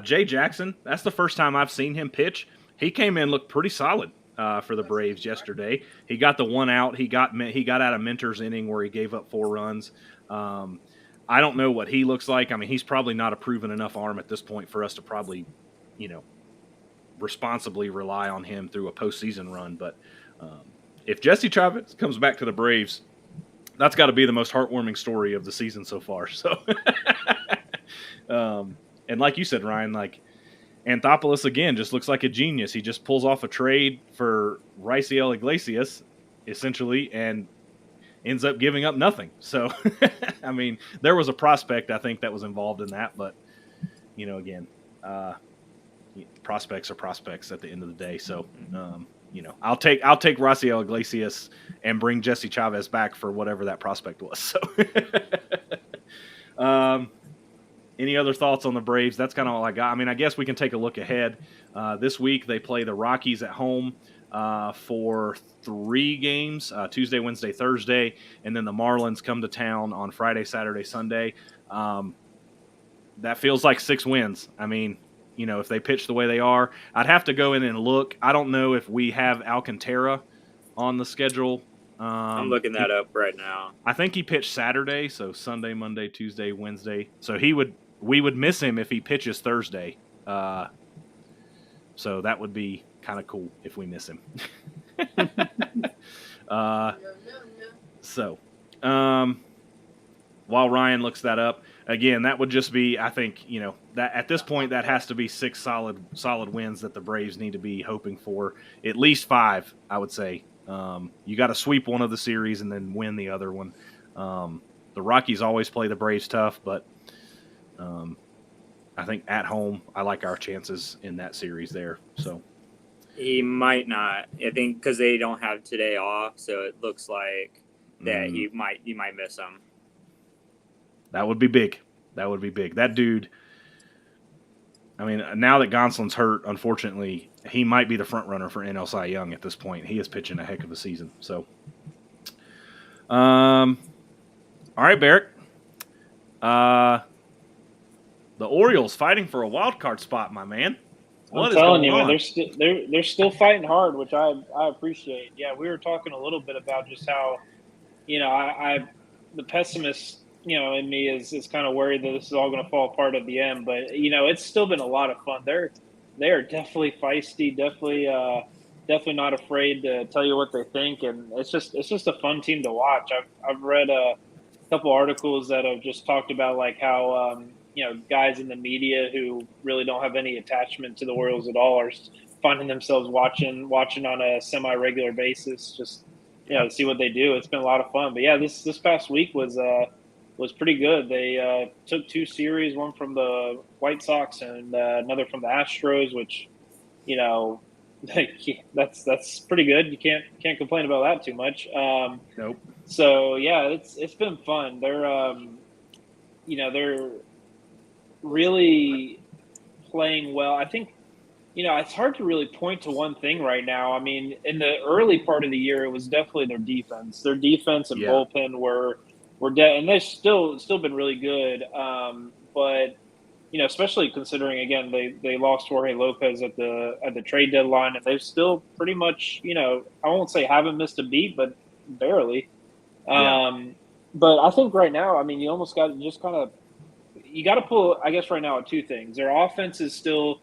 Speaker 1: Jay Jackson, that's the first time I've seen him pitch. He came in, looked pretty solid for the Braves yesterday. He got the one out. He got out of Minter's inning where he gave up 4 runs. I don't know what he looks like. I mean, he's probably not a proven enough arm at this point for us to probably, responsibly rely on him through a postseason run. But if Jesse Chavez comes back to the Braves, that's got to be the most heartwarming story of the season so far. So, and like you said, Ryan, like Anthopoulos again just looks like a genius. He just pulls off a trade for Raisel Iglesias, essentially, and ends up giving up nothing. So, I mean, there was a prospect, I think, that was involved in that. But, again, prospects are prospects at the end of the day. So, I'll take Raisel Iglesias and bring Jesse Chavez back for whatever that prospect was. So, any other thoughts on the Braves? That's kind of all I got. I mean, I guess we can take a look ahead. This week they play the Rockies at home for 3 games, Tuesday, Wednesday, Thursday, and then the Marlins come to town on Friday, Saturday, Sunday. That feels like 6 wins. I mean, if they pitch the way they are, I'd have to go in and look. I don't know if we have Alcantara on the schedule.
Speaker 2: I'm looking that up right now.
Speaker 1: I think he pitched Saturday, so Sunday, Monday, Tuesday, Wednesday. So we would miss him if he pitches Thursday. So that would be kind of cool if we miss him. While Ryan looks that up, again, that would just be, I think, that at this point that has to be 6 solid wins that the Braves need to be hoping for. At least 5, I would say. You got to sweep one of the series and then win the other one. The Rockies always play the Braves tough, but I think at home I like our chances in that series there. So
Speaker 2: he might not. I think because they don't have today off, so it looks like that you might miss him.
Speaker 1: That would be big. That dude. I mean, now that Gonsolin's hurt, unfortunately, he might be the front runner for NL Cy Young at this point. He is pitching a heck of a season. So, all right, Barrett. The Orioles fighting for a wild card spot, my man.
Speaker 3: I'm telling you, man, they're still fighting hard, which I appreciate. Yeah, we were talking a little bit about just how, the pessimist, in me is kind of worried that this is all going to fall apart at the end. But it's still been a lot of fun. They are definitely feisty, definitely not afraid to tell you what they think, and it's just a fun team to watch. I've read a couple articles that have just talked about like how guys in the media who really don't have any attachment to the Orioles at all are finding themselves watching on a semi-regular basis, just to see what they do. It's been a lot of fun. But yeah, this past week was pretty good. They took 2 series, one from the White Sox and another from the Astros, which that's pretty good. You can't complain about that too much.
Speaker 1: Nope.
Speaker 3: So yeah, it's been fun. They're they're really playing well. I think it's hard to really point to one thing right now. I mean, in the early part of the year, it was definitely their defense. Their defense and bullpen were and they've still been really good. But especially considering again they lost Jorge Lopez at the trade deadline, and they've still pretty much I won't say haven't missed a beat, but barely. But I think right now, I mean, you almost got to just kind of you got to pull, I guess, right now at two things. Their offense is still,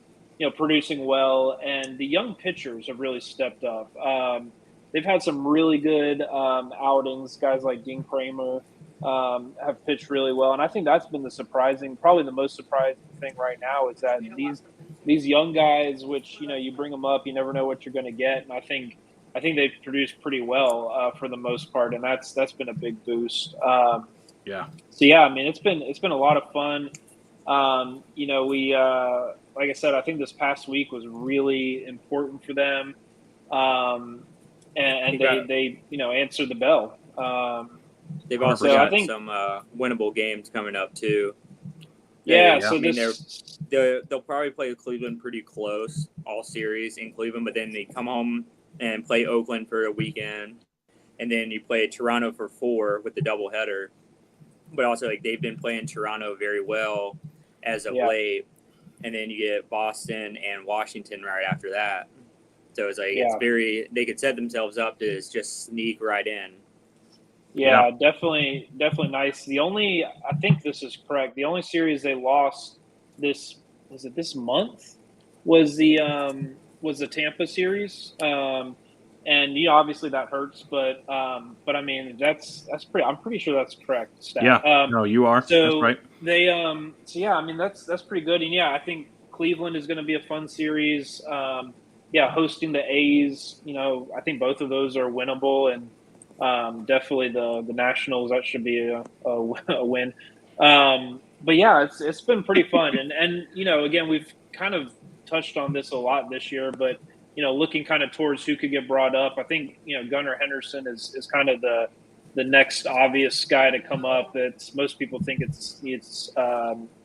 Speaker 3: producing well, and the young pitchers have really stepped up. They've had some really good outings. Guys like Dean Kramer have pitched really well, and I think that's been probably the most surprising thing right now is that these young guys, which you bring them up, you never know what you're going to get, and I think they've produced pretty well for the most part, and that's been a big boost.
Speaker 1: Yeah.
Speaker 3: So yeah, I mean, it's been a lot of fun. We like I said, I think this past week was really important for them, and they answered the bell.
Speaker 4: They've also got some winnable games coming up too. They'll probably play Cleveland pretty close all series in Cleveland, but then they come home and play Oakland for a weekend, and then you play Toronto for 4 with the doubleheader. But also, they've been playing Toronto very well as of late, and then you get Boston and Washington right after that. So it's it's they could set themselves up to just sneak right in.
Speaker 3: Yeah, definitely nice. I think this is correct. The only series they lost this month was the Tampa series. And obviously that hurts, but I mean that's pretty. I'm pretty sure that's correct. Stat.
Speaker 1: Yeah, no, you are.
Speaker 3: So
Speaker 1: that's right.
Speaker 3: They I mean that's pretty good, and I think Cleveland is going to be a fun series. Hosting the A's, I think both of those are winnable, and definitely the Nationals, that should be a win. But yeah, it's been pretty fun, and again, we've kind of touched on this a lot this year, but looking kind of towards who could get brought up, I think Gunnar Henderson is kind of the next obvious guy to come up. That most people think it's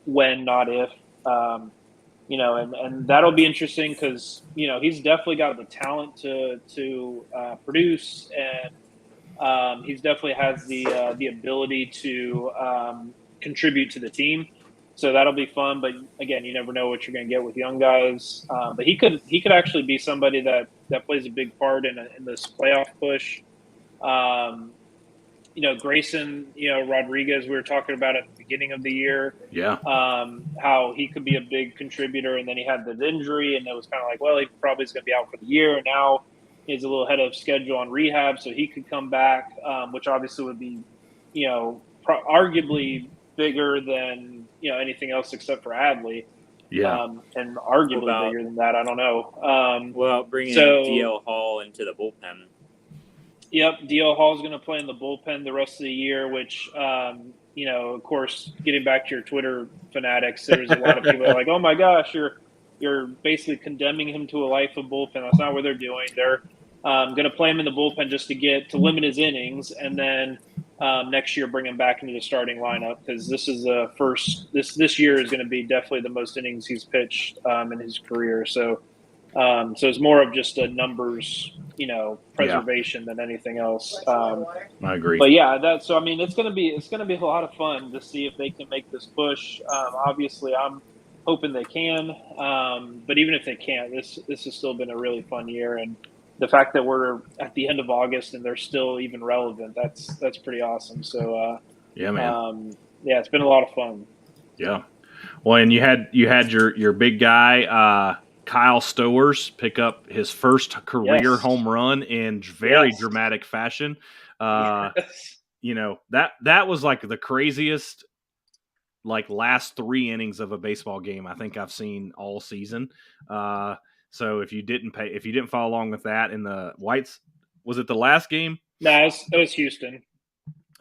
Speaker 3: when, not if. And that'll be interesting because he's definitely got the talent to produce, and he's definitely has the ability to contribute to the team. So that'll be fun. But again, you never know what you're going to get with young guys. But he could actually be somebody that plays a big part in this playoff push. Grayson, Rodriguez, we were talking about at the beginning of the year.
Speaker 1: Yeah.
Speaker 3: How he could be a big contributor, and then he had the injury, and it was kind of like, well, he probably is going to be out for the year. And now he's a little ahead of schedule on rehab, so he could come back, which obviously would be, arguably bigger than anything else except for Adley.
Speaker 1: Yeah.
Speaker 3: And arguably bigger than that. I don't know.
Speaker 4: Bringing DL Hall into the bullpen.
Speaker 3: Yep, DL Hall is going to play in the bullpen the rest of the year, which, of course, getting back to your Twitter fanatics, there's a lot of people that are like, oh my gosh, you're basically condemning him to a life of bullpen. That's not what they're doing. They're going to play him in the bullpen just to limit his innings, and then next year bring him back into the starting lineup, because this is this year is going to be definitely the most innings he's pitched in his career. So it's more of just a numbers, preservation than anything else.
Speaker 1: I agree.
Speaker 3: But yeah, it's going to be a lot of fun to see if they can make this push. Obviously, I'm hoping they can. But even if they can't, this has still been a really fun year, and the fact that we're at the end of August and they're still even relevant, that's pretty awesome. So
Speaker 1: yeah, man.
Speaker 3: It's been a lot of fun.
Speaker 1: Yeah. Well, and you had your big guy, Kyle Stowers, pick up his first career home run in very dramatic fashion. That was like the craziest last 3 innings of a baseball game I think I've seen all season. So if you didn't follow along with that in the Whites, was it the last game?
Speaker 3: No, it was Houston.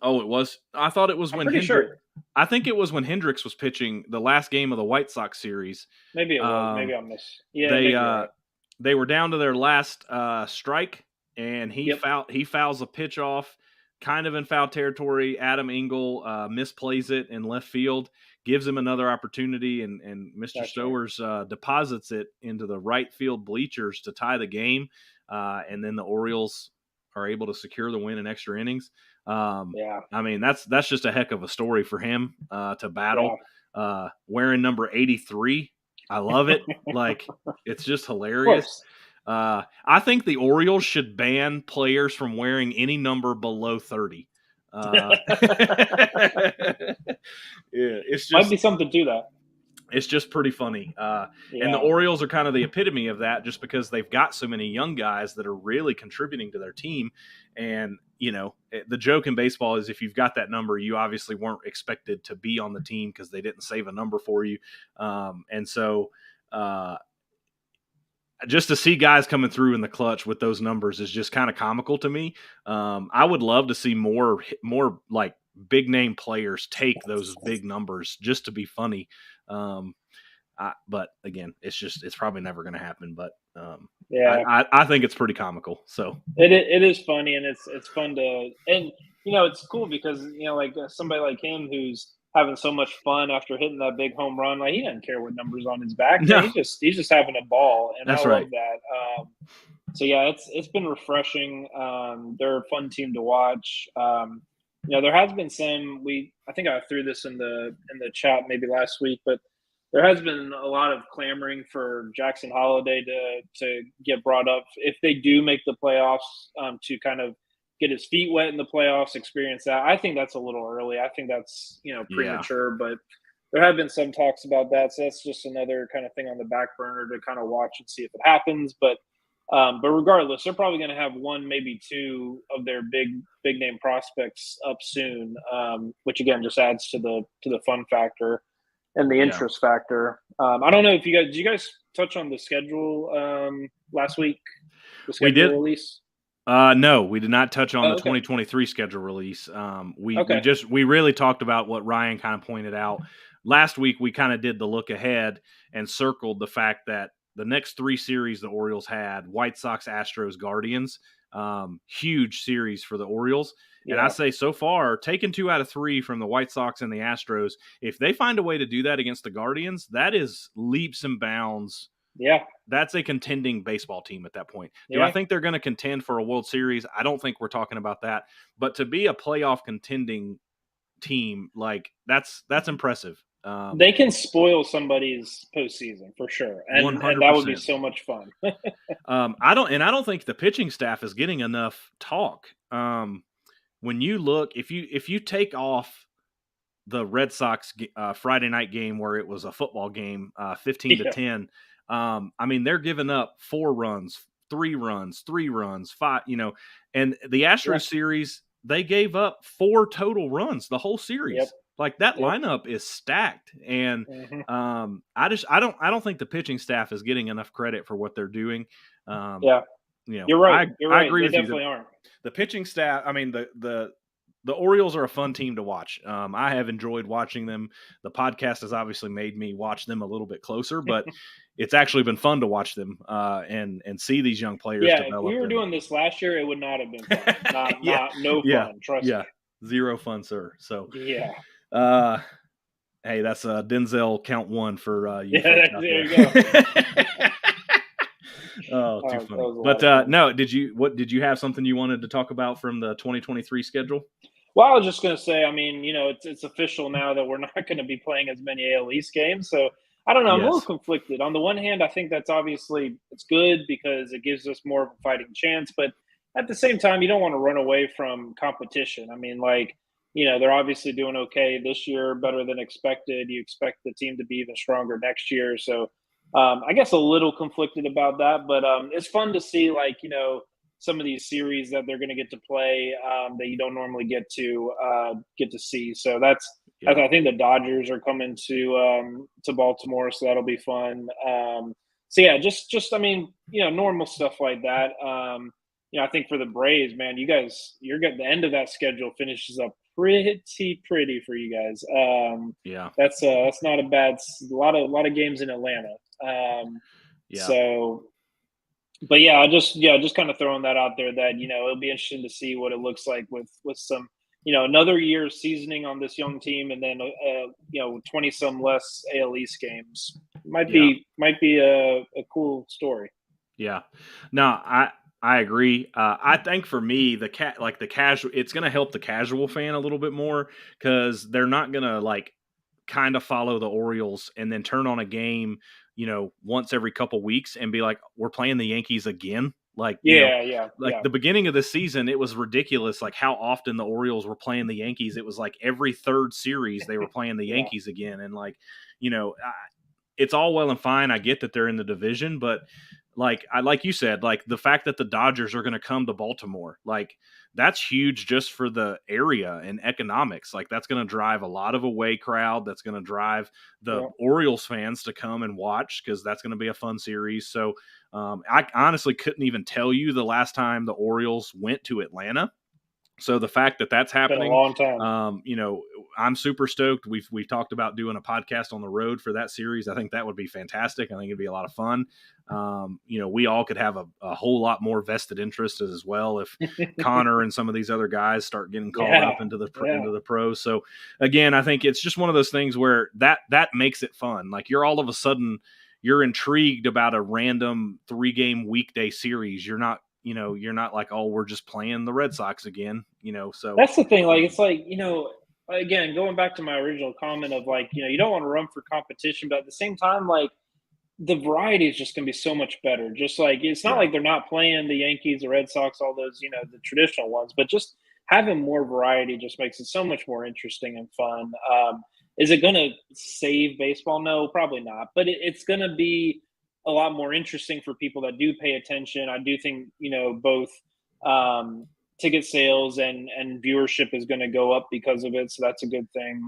Speaker 1: Oh, it was. I thought it was
Speaker 3: sure.
Speaker 1: I think it was when Hendricks was pitching the last game of the White Sox series.
Speaker 3: Maybe it was. Maybe I missed. Yeah,
Speaker 1: they were down to their last strike, and he fouls a pitch off, kind of in foul territory. Adam Engel misplays it in left field, gives him another opportunity, and Mr. Stowers deposits it into the right field bleachers to tie the game, and then the Orioles are able to secure the win in extra innings. I mean, that's just a heck of a story for him to battle. Wearing number 83, I love it. It's just hilarious. I think the Orioles should ban players from wearing any number below 30. It's
Speaker 3: Might
Speaker 1: just
Speaker 3: be something to that.
Speaker 1: it's just pretty funny. And the
Speaker 3: Yeah.
Speaker 1: Orioles are kind of the epitome of that, just because they've got so many young guys that are really contributing to their team. And the joke in baseball is if you've got that number, you obviously weren't expected to be on the team because they didn't save a number for you. And so just to see guys coming through in the clutch with those numbers is just kind of comical to me. I would love to see more like big name players take those big numbers just to be funny. But again, it's probably never going to happen. But
Speaker 3: Yeah,
Speaker 1: I think it's pretty comical. So
Speaker 3: it is funny, and it's fun to, and it's cool because like somebody like him who's having so much fun after hitting that big home run, like he doesn't care what numbers on his back.
Speaker 1: No.
Speaker 3: He's just having a ball, and
Speaker 1: That's
Speaker 3: I
Speaker 1: right.
Speaker 3: love that. So yeah, it's been refreshing. They're a fun team to watch. There has been some. I think I threw this in the chat maybe last week, but there has been a lot of clamoring for Jackson Holliday to get brought up if they do make the playoffs, to kind of get his feet wet in the playoffs, experience that. I think that's a little early. I think that's premature, but there have been some talks about that. So that's just another kind of thing on the back burner to kind of watch and see if it happens. But regardless, they're probably going to have one, maybe two of their big name prospects up soon, which again just adds to the fun factor and the interest factor. I don't know if did you guys touch on the schedule last week? The schedule
Speaker 1: we did.
Speaker 3: Release?
Speaker 1: No, we did not touch on the
Speaker 3: okay.
Speaker 1: 2023 schedule release.
Speaker 3: Okay.
Speaker 1: We really talked about what Ryan kind of pointed out. Last week, we kind of did the look ahead and circled the fact that the next three series the Orioles had, White Sox, Astros, Guardians, huge series for the Orioles. And I say so far, taking 2 out of 3 from the White Sox and the Astros, if they find a way to do that against the Guardians, that is leaps and bounds.
Speaker 3: Yeah.
Speaker 1: That's a contending baseball team at that point. Do I think they're going to contend for a World Series? I don't think we're talking about that. But to be a playoff contending team, like that's impressive.
Speaker 3: They can spoil somebody's postseason for sure, and that would be so much fun.
Speaker 1: I don't think the pitching staff is getting enough talk. When you look, if you take off the Red Sox Friday night game where it was a football game, 15-10. I mean, they're giving up 4 runs, 3 runs, 3 runs, 5. And the Astros series, they gave up 4 total runs the whole series.
Speaker 3: Yep.
Speaker 1: Like that lineup is stacked, and I don't think the pitching staff is getting enough credit for what they're doing.
Speaker 3: You're right.
Speaker 1: I agree
Speaker 3: they
Speaker 1: with
Speaker 3: definitely
Speaker 1: you.
Speaker 3: aren't.
Speaker 1: The pitching staff. I mean, the Orioles are a fun team to watch. I have enjoyed watching them. The podcast has obviously made me watch them a little bit closer, but it's actually been fun to watch them and see these young players develop.
Speaker 3: If we were doing this last year, it would not have been fun. No fun. Trust me.
Speaker 1: Zero fun, sir. So hey, that's Denzel count 1 for you.
Speaker 3: There you go.
Speaker 1: Oh, too funny. But no, did you have something you wanted to talk about from the 2023 schedule?
Speaker 3: Well, I was just going to say, I mean, it's official now that we're not going to be playing as many AL East games. So I don't know. I'm a little conflicted. On the one hand, I think that's obviously it's good because it gives us more of a fighting chance. But at the same time, you don't want to run away from competition. I mean, they're obviously doing okay this year, better than expected. You expect the team to be even stronger next year. So I guess a little conflicted about that. But it's fun to see, some of these series that they're going to get to play that you don't normally get to see. So that's I think the Dodgers are coming to Baltimore, so that'll be fun. Just I mean, normal stuff like that. I think for the Braves, man, you're getting the end of that schedule finishes up pretty for you guys. That's not a bad a lot of games in Atlanta. So. But just kind of throwing that out there that, it'll be interesting to see what it looks like with some, another year of seasoning on this young team and then, 20 some less AL East games might be a cool story.
Speaker 1: Yeah, no, I agree. I think for me, the casual, it's going to help the casual fan a little bit more because they're not going to kind of follow the Orioles and then turn on a game, once every couple weeks and be like, we're playing the Yankees again. Like,
Speaker 3: Yeah.
Speaker 1: the beginning of the season, it was ridiculous. Like how often the Orioles were playing the Yankees. It was like every third series they were playing the Yankees again. And like, it's all well and fine. I get that they're in the division, but like you said, like the fact that the Dodgers are going to come to Baltimore, like that's huge just for the area and economics. Like that's going to drive a lot of away crowd. That's going to drive the Orioles fans to come and watch because that's going to be a fun series. So I honestly couldn't even tell you the last time the Orioles went to Atlanta. So the fact that that's happening,
Speaker 3: been a long time.
Speaker 1: I'm super stoked. We've talked about doing a podcast on the road for that series. I think that would be fantastic. I think it'd be a lot of fun. We all could have a whole lot more vested interest as well if Connor and some of these other guys start getting called up into the pros. So again, I think it's just one of those things where that makes it fun. Like you're all of a sudden you're intrigued about a random 3-game weekday series. You're not like, oh, we're just playing the Red Sox again, so
Speaker 3: that's the thing. Like, it's like, again, going back to my original comment of like, you don't want to run for competition, but at the same time, like the variety is just going to be so much better. Just like, it's not like they're not playing the Yankees, the Red Sox, all those, the traditional ones, but just having more variety just makes it so much more interesting and fun. Is it going to save baseball? No, probably not, but it's going to be a lot more interesting for people that do pay attention. I do think, both ticket sales and viewership is going to go up because of it. So that's a good thing.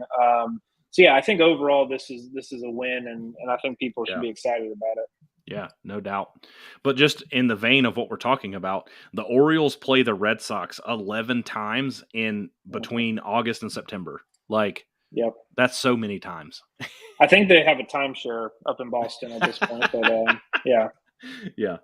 Speaker 3: So yeah, I think overall this is a win, and I think people should be excited about it.
Speaker 1: Yeah, no doubt. But just in the vein of what we're talking about, the Orioles play the Red Sox 11 times in between August and September. Like, that's so many times.
Speaker 3: I think they have a timeshare up in Boston at this point, but yeah.
Speaker 1: Yeah.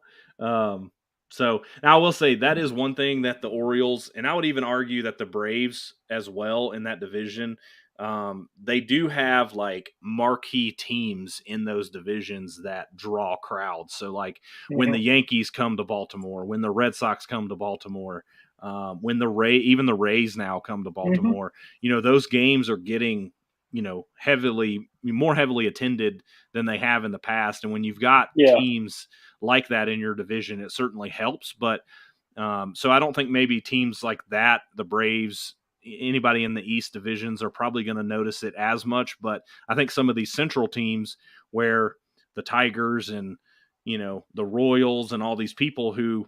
Speaker 1: So now I will say that is one thing that the Orioles, and I would even argue that the Braves as well in that division, they do have like marquee teams in those divisions that draw crowds. So like when the Yankees come to Baltimore, when the Red Sox come to Baltimore, when even the Rays now come to Baltimore, those games are getting, more heavily attended than they have in the past. And when you've got teams like that in your division, it certainly helps. But so I don't think maybe teams like that, the Braves, anybody in the East divisions are probably going to notice it as much. But I think some of these central teams where the Tigers and, the Royals and all these people who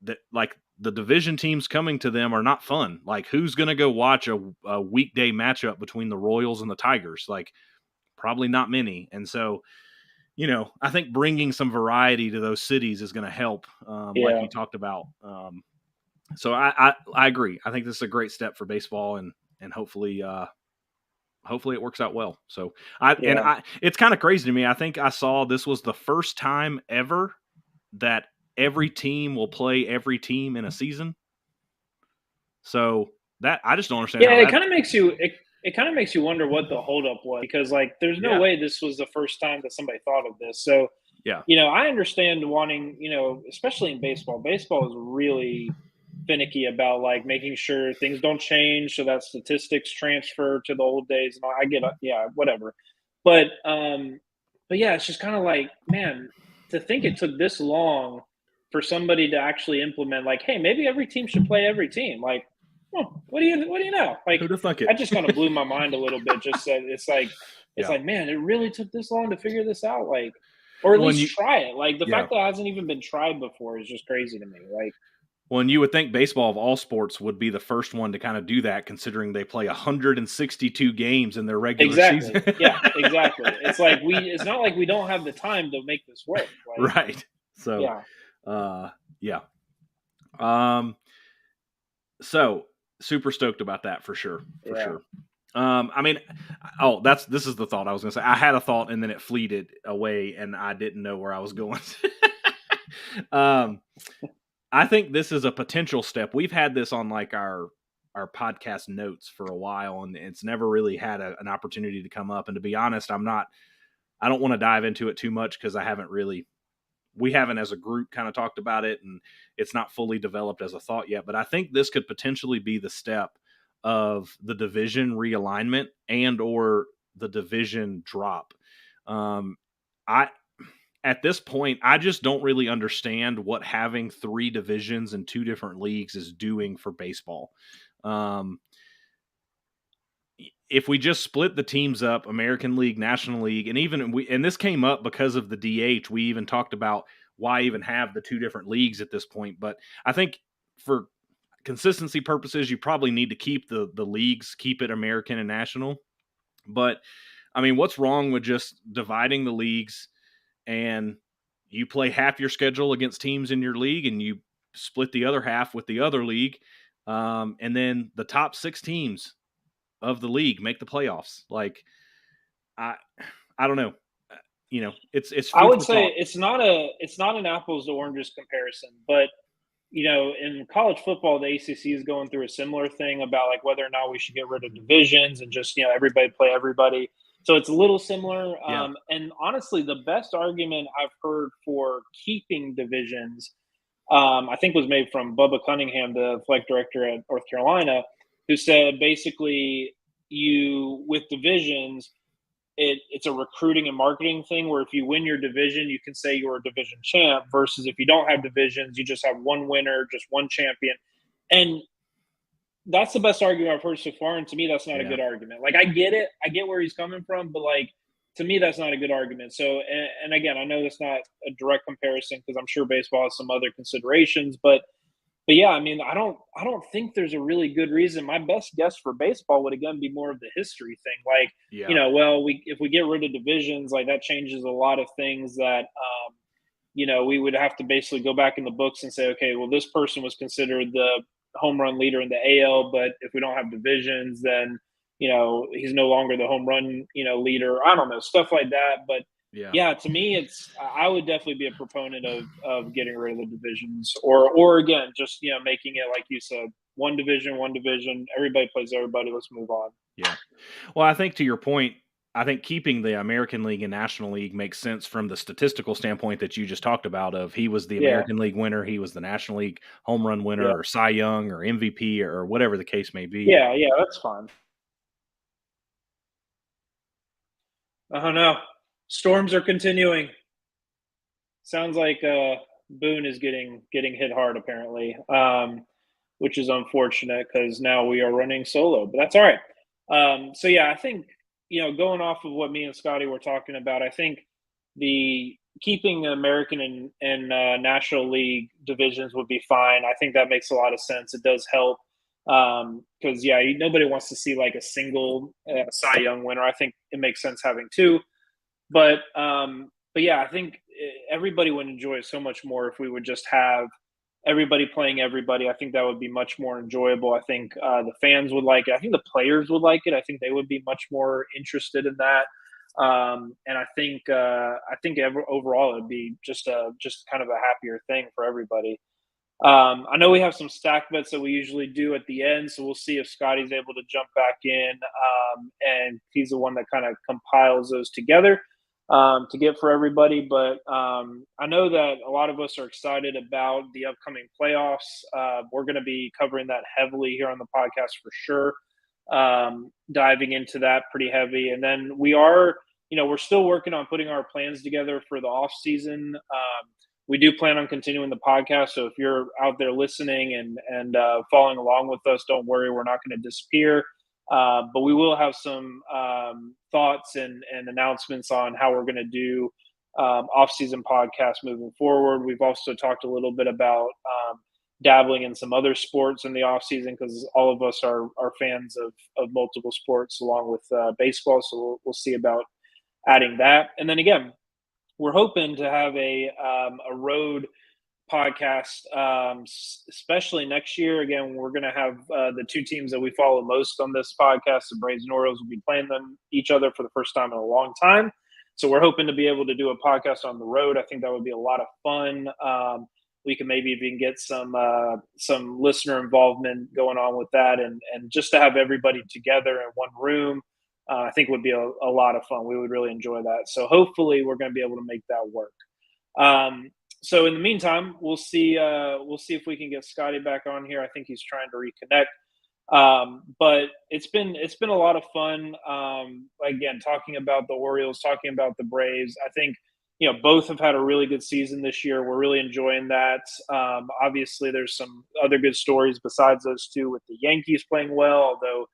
Speaker 1: that like the division teams coming to them are not fun. Like who's going to go watch a weekday matchup between the Royals and the Tigers? Like probably not many. And so, I think bringing some variety to those cities is going to help, like you talked about. So I agree. I think this is a great step for baseball, and hopefully it works out well. So it's kind of crazy to me. I think I saw this was the first time ever that every team will play every team in a season. So that I just don't understand.
Speaker 3: Yeah, it kind of makes you. It kind of makes you wonder what the holdup was, because like there's no way this was the first time that somebody thought of this. So I understand wanting, especially in baseball. Baseball is really finicky about like making sure things don't change so that statistics transfer to the old days. And I get, whatever. But yeah, it's just kind of like, man, to think it took this long for somebody to actually implement, like, hey, maybe every team should play every team. Like, what do you know? Like, that just kind of blew my mind a little bit. Just said it's like, man, it really took this long to figure this out. Like, or at least try it. Like the fact that it hasn't even been tried before is just crazy to me. Like,
Speaker 1: well, and you would think baseball of all sports would be the first one to kind of do that, considering they play 162 games in their regular season.
Speaker 3: Yeah, exactly. It's like it's not like we don't have the time to make this work. Like,
Speaker 1: right. So, so super stoked about that for sure. Sure. I mean, this is the thought I was going to say. I had a thought and then it fleeted away and I didn't know where I was going. I think this is a potential step. We've had this on like our podcast notes for a while, and it's never really had an opportunity to come up. And to be honest, I don't want to dive into it too much because we haven't as a group kind of talked about it, and it's not fully developed as a thought yet. But I think this could potentially be the step of the division realignment and or the division drop. at this point, I just don't really understand what having 3 divisions and 2 different leagues is doing for baseball. If we just split the teams up, American League, National League, and this came up because of the DH, we even talked about why even have the 2 different leagues at this point. But I think for consistency purposes, you probably need to keep the leagues, keep it American and National. But I mean, what's wrong with just dividing the leagues and you play half your schedule against teams in your league and you split the other half with the other league, and then the top 6 teams of the league make the playoffs? Like, I don't know. It's
Speaker 3: I
Speaker 1: food
Speaker 3: would
Speaker 1: for
Speaker 3: say
Speaker 1: thought.
Speaker 3: it's not an apples to oranges comparison, but in college football, the ACC is going through a similar thing about like whether or not we should get rid of divisions and just everybody play everybody. So it's a little similar.
Speaker 1: Yeah.
Speaker 3: And honestly, the best argument I've heard for keeping divisions, I think, was made from Bubba Cunningham, the athletic director at North Carolina, who said basically with divisions, it's a recruiting and marketing thing where if you win your division, you can say you're a division champ, versus if you don't have divisions, you just have one winner, just one champion. And that's the best argument I've heard so far. And to me, that's not a good argument. Like, I get it. I get where he's coming from, but like, to me, that's not a good argument. So, and again, I know that's not a direct comparison because I'm sure baseball has some other considerations, but yeah, I mean, I don't think there's a really good reason. My best guess for baseball would again be more of the history thing. Like, if we get rid of divisions, like that changes a lot of things that, we would have to basically go back in the books and say, okay, well, this person was considered the home run leader in the AL, but if we don't have divisions, then, he's no longer the home run, leader. I don't know, stuff like that. But yeah, to me, I would definitely be a proponent of getting rid of the divisions, or again, just making it like you said, one division, everybody plays everybody. Let's move on.
Speaker 1: Yeah. Well, I think to your point, I think keeping the American League and National League makes sense from the statistical standpoint that you just talked about. Of he was the American League winner, he was the National League home run winner, or Cy Young, or MVP, or whatever the case may be.
Speaker 3: Yeah, that's fine. Oh no, storms are continuing. Sounds like Boone is getting hit hard apparently, which is unfortunate because now we are running solo, but that's all right. So yeah, I think going off of what me and Scotty were talking about, I think the keeping the American and National League divisions would be fine. I think that makes a lot of sense. It does help because nobody wants to see like a single Cy Young winner. I think it makes sense having 2, but yeah, I think everybody would enjoy it so much more if we would just have everybody playing everybody. I think that would be much more enjoyable. I think the fans would like it. I think the players would like it. I think they would be much more interested in that. And I think overall it would be just kind of a happier thing for everybody. I know we have some stack bets that we usually do at the end, so we'll see if Scotty's able to jump back in, and he's the one that kind of compiles those together to get for everybody. But I know that a lot of us are excited about the upcoming playoffs. We're going to be covering that heavily here on the podcast for sure, diving into that pretty heavy. And then we are, we're still working on putting our plans together for the off season. We do plan on continuing the podcast. So if you're out there listening and following along with us, don't worry, we're not going to disappear. But we will have some thoughts and announcements on how we're going to do off-season podcasts moving forward. We've also talked a little bit about dabbling in some other sports in the off-season because all of us are fans of multiple sports along with baseball. So we'll see about adding that. And then again, we're hoping to have a road podcast, especially next year. Again, we're going to have the 2 teams that we follow most on this podcast, the Braves and Orioles, will be playing each other for the first time in a long time. So we're hoping to be able to do a podcast on the road. I think that would be a lot of fun. We can maybe even get some listener involvement going on with that, and just to have everybody together in one room. I think would be a lot of fun. We would really enjoy that. So hopefully we're going to be able to make that work. So in the meantime, we'll see if we can get Scotty back on here. I think he's trying to reconnect. But it's been a lot of fun. Again, talking about the Orioles, talking about the Braves. I think both have had a really good season this year. We're really enjoying that. Obviously, there's some other good stories besides those two with the Yankees playing well, although,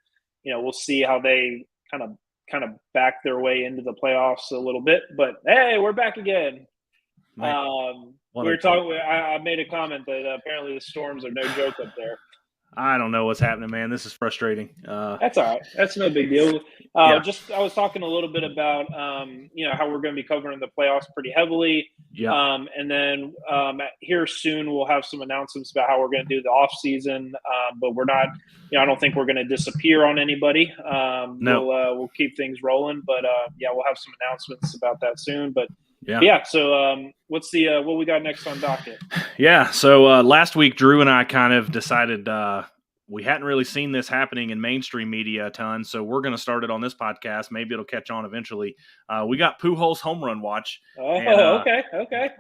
Speaker 3: we'll see how they kind of back their way into the playoffs a little bit. But, hey, we're back again. We were talking. I made a comment that apparently the Storms are no joke up there.
Speaker 1: I don't know what's happening, man. This is frustrating.
Speaker 3: That's all right. That's no big deal. I was talking a little bit about, how we're going to be covering the playoffs pretty heavily.
Speaker 1: Yeah.
Speaker 3: And then here soon we'll have some announcements about how we're going to do the off season. But we're not, I don't think we're going to disappear on anybody.
Speaker 1: No.
Speaker 3: We'll keep things rolling. But we'll have some announcements about that soon. But
Speaker 1: yeah.
Speaker 3: So what's what we got next on docket?
Speaker 1: Yeah. So last week, Drew and I kind of decided we hadn't really seen this happening in mainstream media a ton, so we're going to start it on this podcast. Maybe it'll catch on eventually. We got Pujols home run watch.
Speaker 3: Oh,
Speaker 1: and,
Speaker 3: okay.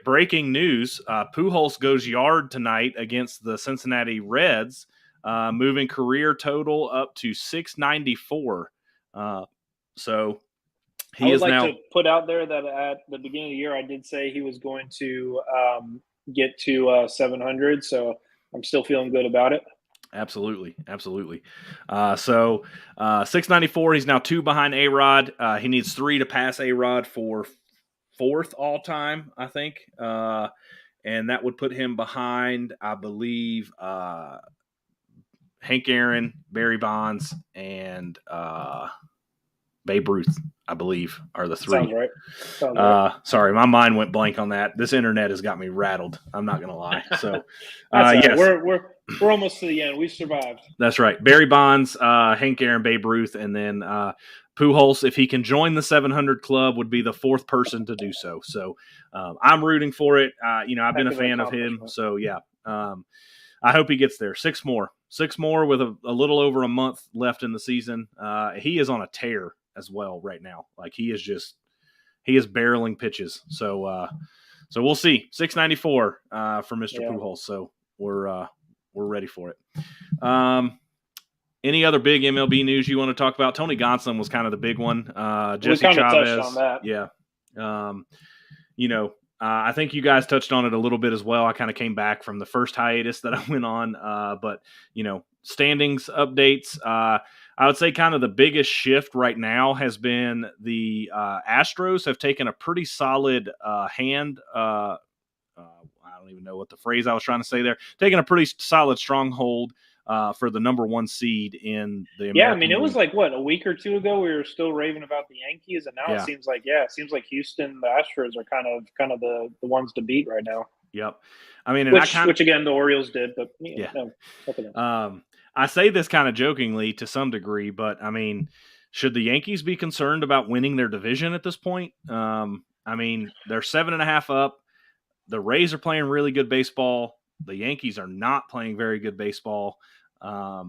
Speaker 1: Breaking news: Pujols goes yard tonight against the Cincinnati Reds, moving career total up to 694. So.
Speaker 3: I would like to put out there that at the beginning of the year, I did say he was going to get to 700. So I'm still feeling good about it.
Speaker 1: Absolutely. So 694, he's now 2 behind A-Rod. He needs 3 to pass A-Rod for 4th all-time, I think. And that would put him behind, I believe, Hank Aaron, Barry Bonds, and Babe Ruth, I believe, are the 3.
Speaker 3: Sounds right.
Speaker 1: Sorry, my mind went blank on that. This internet has got me rattled. I'm not going to lie. So,
Speaker 3: yes. We're almost to the end. We survived.
Speaker 1: That's right. Barry Bonds, Hank Aaron, Babe Ruth, and then Pujols, if he can join the 700 club, would be the 4th person to do so. So, I'm rooting for it. I've been a fan of him. So, yeah. I hope he gets there. 6 more with a little over a month left in the season. He is on a tear as well right now. Like he is barreling pitches. So we'll see. 694 for Mr. Pujols. So we're ready for it. Any other big MLB news you want to talk about? Tony Gonsolin was kind of the big one. Jesse Chavez.
Speaker 3: Touched on that.
Speaker 1: Yeah. I think you guys touched on it a little bit as well. I kind of came back from the first hiatus that I went on. But standings updates. I would say kind of the biggest shift right now has been the Astros have taken a pretty solid hand. I don't even know what the phrase I was trying to say there. Taking a pretty solid stronghold for the number 1 seed in the American League.
Speaker 3: It was like a week or 2 ago we were still raving about the Yankees, and now it seems like Houston, the Astros are kind of the ones to beat right now.
Speaker 1: Yep. I mean,
Speaker 3: which again the Orioles did, but
Speaker 1: I say this kind of jokingly to some degree, but I mean, should the Yankees be concerned about winning their division at this point? I mean, they're 7.5 up. The Rays are playing really good baseball. The Yankees are not playing very good baseball.
Speaker 3: I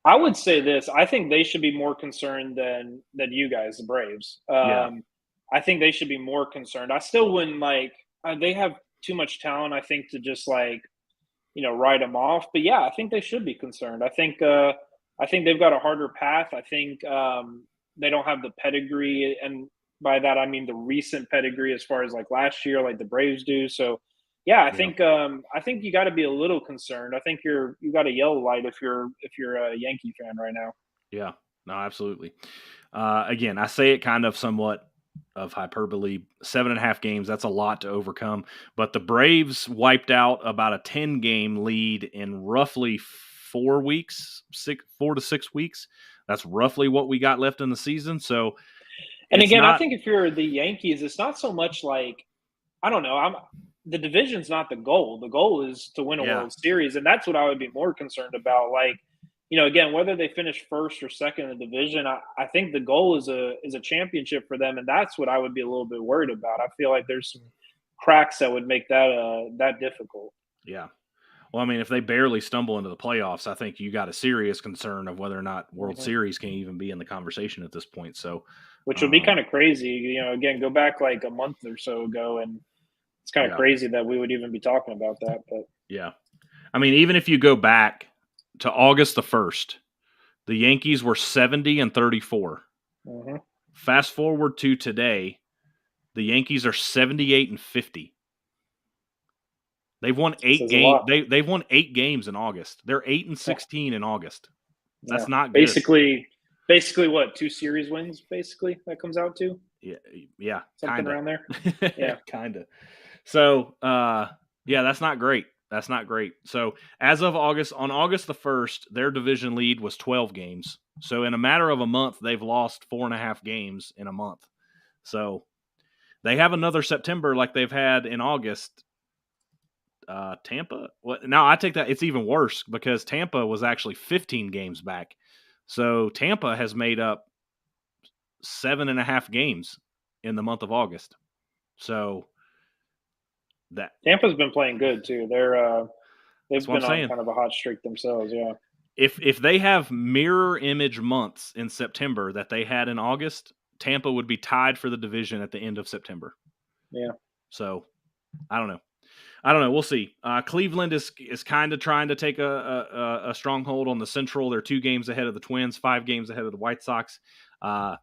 Speaker 3: would say this. I think they should be more concerned than you guys, the Braves. I think they should be more concerned. I still wouldn't they have too much talent, I think, to just write them off. But yeah, I think they should be concerned. I think they've got a harder path. I think they don't have the pedigree, and by that I mean the recent pedigree as far as last year, like the Braves do. So yeah, I think you got to be a little concerned. I think you got a yellow light if you're a Yankee fan right now.
Speaker 1: Yeah, no, absolutely. Again, I say it kind of somewhat of hyperbole. 7.5 games, that's a lot to overcome. But the Braves wiped out about a 10-game lead in roughly 4 weeks, 4 to 6 weeks. That's roughly what we got left in the season. So,
Speaker 3: and again, I think if you're the Yankees, it's not so much I don't know. The division's not the goal. The goal is to win a World Series, and that's what I would be more concerned about. Again, whether they finish first or second in the division, I think the goal is a championship for them, and that's what I would be a little bit worried about. I feel like there's some cracks that would make that difficult.
Speaker 1: Yeah. Well, I mean, if they barely stumble into the playoffs, I think you got a serious concern of whether or not World Series can even be in the conversation at this point. So,
Speaker 3: which would be kind of crazy. Again, go back a month or so ago, and it's kind of crazy that we would even be talking about that. But
Speaker 1: yeah, I mean, even if you go back to August the 1st, the Yankees were 70-34.
Speaker 3: Mm-hmm.
Speaker 1: Fast forward to today, The Yankees are 78-50. They've won 8
Speaker 3: Says a
Speaker 1: games.
Speaker 3: lot.
Speaker 1: They've won 8 games in August. They're 8-16 in August. That's not good.
Speaker 3: Basically, what 2 series wins? Basically, that comes out to.
Speaker 1: Yeah,
Speaker 3: something
Speaker 1: kinda.
Speaker 3: around there. Yeah,
Speaker 1: kind of. So, yeah, that's not great. That's not great. So, as of on August the 1st, their division lead was 12 games. So, in a matter of a month, they've lost 4.5 games in a month. So, they have another September like they've had in August. Tampa? Now, I take that. It's even worse because Tampa was actually 15 games back. So, Tampa has made up 7.5 games in the month of August. So, that
Speaker 3: Tampa's been playing good too. They've
Speaker 1: what I'm
Speaker 3: been on
Speaker 1: saying.
Speaker 3: kind of a hot streak themselves. Yeah.
Speaker 1: If they have mirror image months in September that they had in August, Tampa would be tied for the division at the end of September.
Speaker 3: Yeah.
Speaker 1: So, I don't know. We'll see. Cleveland is kind of trying to take a stronghold on the Central. They're 2 games ahead of the Twins, 5 games ahead of the White Sox. I